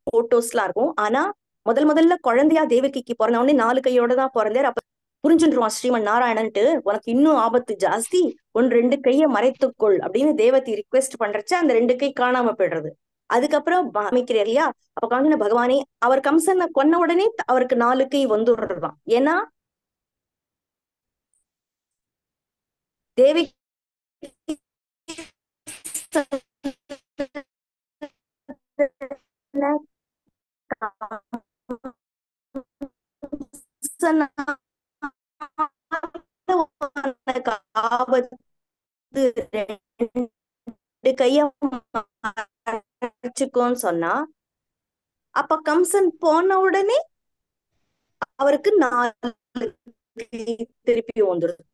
போட்டோஸ்லாம் இருக்கும். ஆனா முதல்ல குழந்தையா தேவகிக்கு பிறந்த உடனே 4 கையோட தான் பிறந்தார். அப்ப புரிஞ்சுருவான் ஸ்ரீமன் நாராயணன்ட்டு, உனக்கு இன்னும் ஆபத்து ஜாஸ்தி, 1-2 கையை மறைத்துக்கொள் அப்படின்னு தேவதி ரிக்வெஸ்ட் பண்றச்ச அந்த 2 கை காணாம போயிடுறது. அதுக்கப்புறம் காமிக்கிறார் இல்லையா, அப்ப காமின பகவானே அவர் கம்சனை கொன்ன உடனே அவருக்கு 4 கை வந்துடுறதுதான். ஏன்னா தேவி ஆபத்து 2 கைய மறைச்சுக்கோன்னு சொன்னா, அப்ப கம்சன் போன உடனே அவருக்கு 4 திருப்பி வந்துடும்.